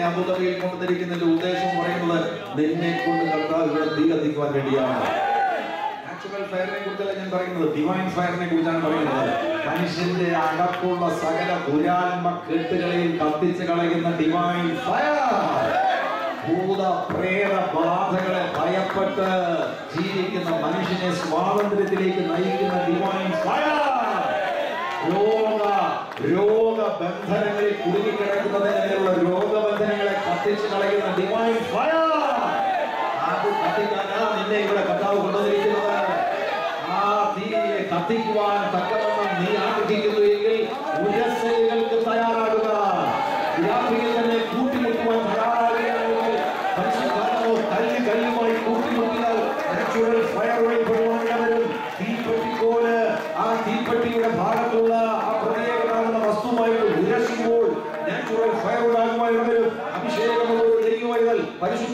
അബുദാബിയിൽ കൊണ്ടുവന്നിരിക്കുന്നതിന്റെ ഉദ്ദേശം പറയുന്നത് നിന്നെ കൊണ്ട് കർത്താവ് ഇവിടെ തീ കത്തിക്കുവാൻ വേണ്ടിയാണ്. നാച്ചുറൽ ഫയറിനെ കുറിച്ചല്ല ഞാൻ പറയുന്നത്, ഡിവൈൻ ഫയറിനെ കുറിച്ചാണ് പറയുന്നത്. മനുഷ്യന്റെ അകത്തുള്ള സകല ദുരാത്മ കെട്ടുകളെയും കത്തിച്ച് കളയുന്ന ഡിവൈൻ ഫയർ. ഭൂത പ്രേത ബാധകളെ ഭയപ്പെട്ട് ജീവിക്കുന്ന മനുഷ്യനെ സ്വാതന്ത്ര്യത്തിലേക്ക് നയിക്കുന്ന ഡിവൈൻ ഫയർ. രോഗബന്ധനങ്ങളിൽ കുടുങ്ങിക്കിടക്കുന്നതിനുള്ള രോഗബന്ധനങ്ങളെ കത്തിച്ച് കളയുന്ന ഡിവൈൻ ഫയർ. അത് കത്തിക്കാനാണ് നിന്നെ ഇവിടെ കർത്താവ് കൊണ്ടുവന്നിരിക്കുന്നത്. ആ തീയെ കത്തിക്കുവാൻ തക്കവണ്ണം നീ ആഗ്രഹിക്കുന്നുവെങ്കിൽ ഉരസലുകൾക്ക് തയ്യാറാകുക. വ്യാപിയിൽ തന്നെ കൂട്ടിമുട്ടുവാൻ തയ്യാറാകുകയാണെങ്കിൽ പരിശുദ്ധാത്മാവ് കല്ലുമായി കൂട്ടിമുട്ടിയാൽ നാച്ചുറൽ ഫയർ വരും. തീപ്പെട്ടിക്കോല് ആ തീപ്പെട്ടിയുടെ ഭാഗത്തുള്ള ആ പ്രത്യേകമാകുന്ന വസ്തുവായിട്ട് ഉരസുമ്പോൾ നാച്ചുറൽ ഫയർ ഉണ്ടാകുവാൻ വരും. അഭിഷേകമുള്ള ഒരു ദൈവവൈതൽ പരിശുദ്ധ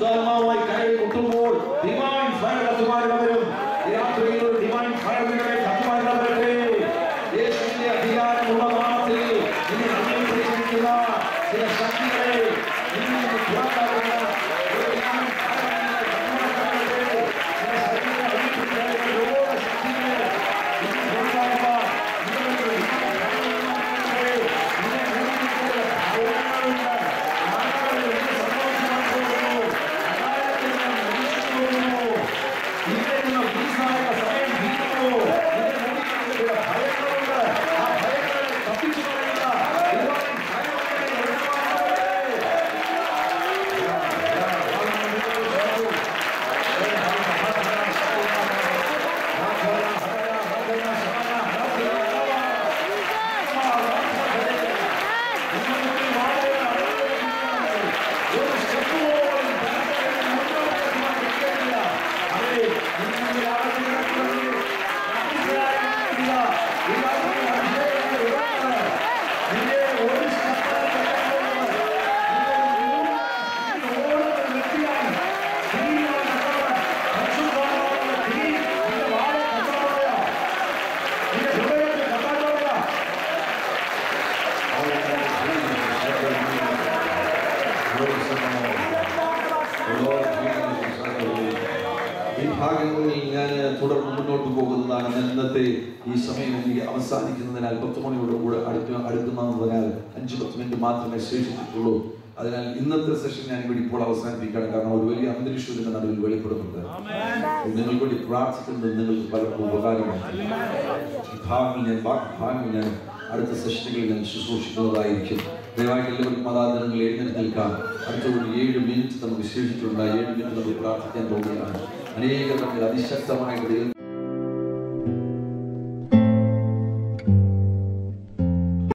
ഇന്നത്തെ ഈ സമയം എനിക്ക് അവസാനിക്കുന്നതിനാൽ 10 മണിയോടുകൂടെ അടുക്കുന്നതിനാൽ 5-10 മിനിറ്റ് മാത്രമേ ശേഷിച്ചിട്ടുള്ളൂ. അതിനാൽ ഇന്നത്തെ സെഷൻ ഞാൻ ഇവിടെ ഇപ്പോൾ അവസാനിപ്പിക്കുകയാണ്. കാരണം ഒരു വലിയ അന്തരീക്ഷത്തിന്റെ നടുവിൽ വെളിപ്പെടുന്നുണ്ട്. നിങ്ങൾക്ക് വേണ്ടി പ്രാർത്ഥിക്കുന്നത് നിങ്ങൾക്ക് പലർക്കും ഉപകാരമാണ്. ഭാഗങ്ങൾ ഞാൻ അടുത്ത സെഷനുകളിൽ ഞാൻ ശുശ്രൂഷിക്കുന്നതായിരിക്കും. ദയവായിട്ട് എല്ലാവർക്കും മതാദിനങ്ങൾ എഴുന്നേറ്റ് നിൽക്കാം. അടുത്ത ഒരു 7 മിനിറ്റ് നമുക്ക് ശേഷിച്ചിട്ടുണ്ട്. 7 മിനിറ്റ് നമുക്ക് പ്രാർത്ഥിക്കാൻ പോവുകയാണ്. അനേകം തമ്മിൽ അതിശക്തമായിട്ട് ദൈവം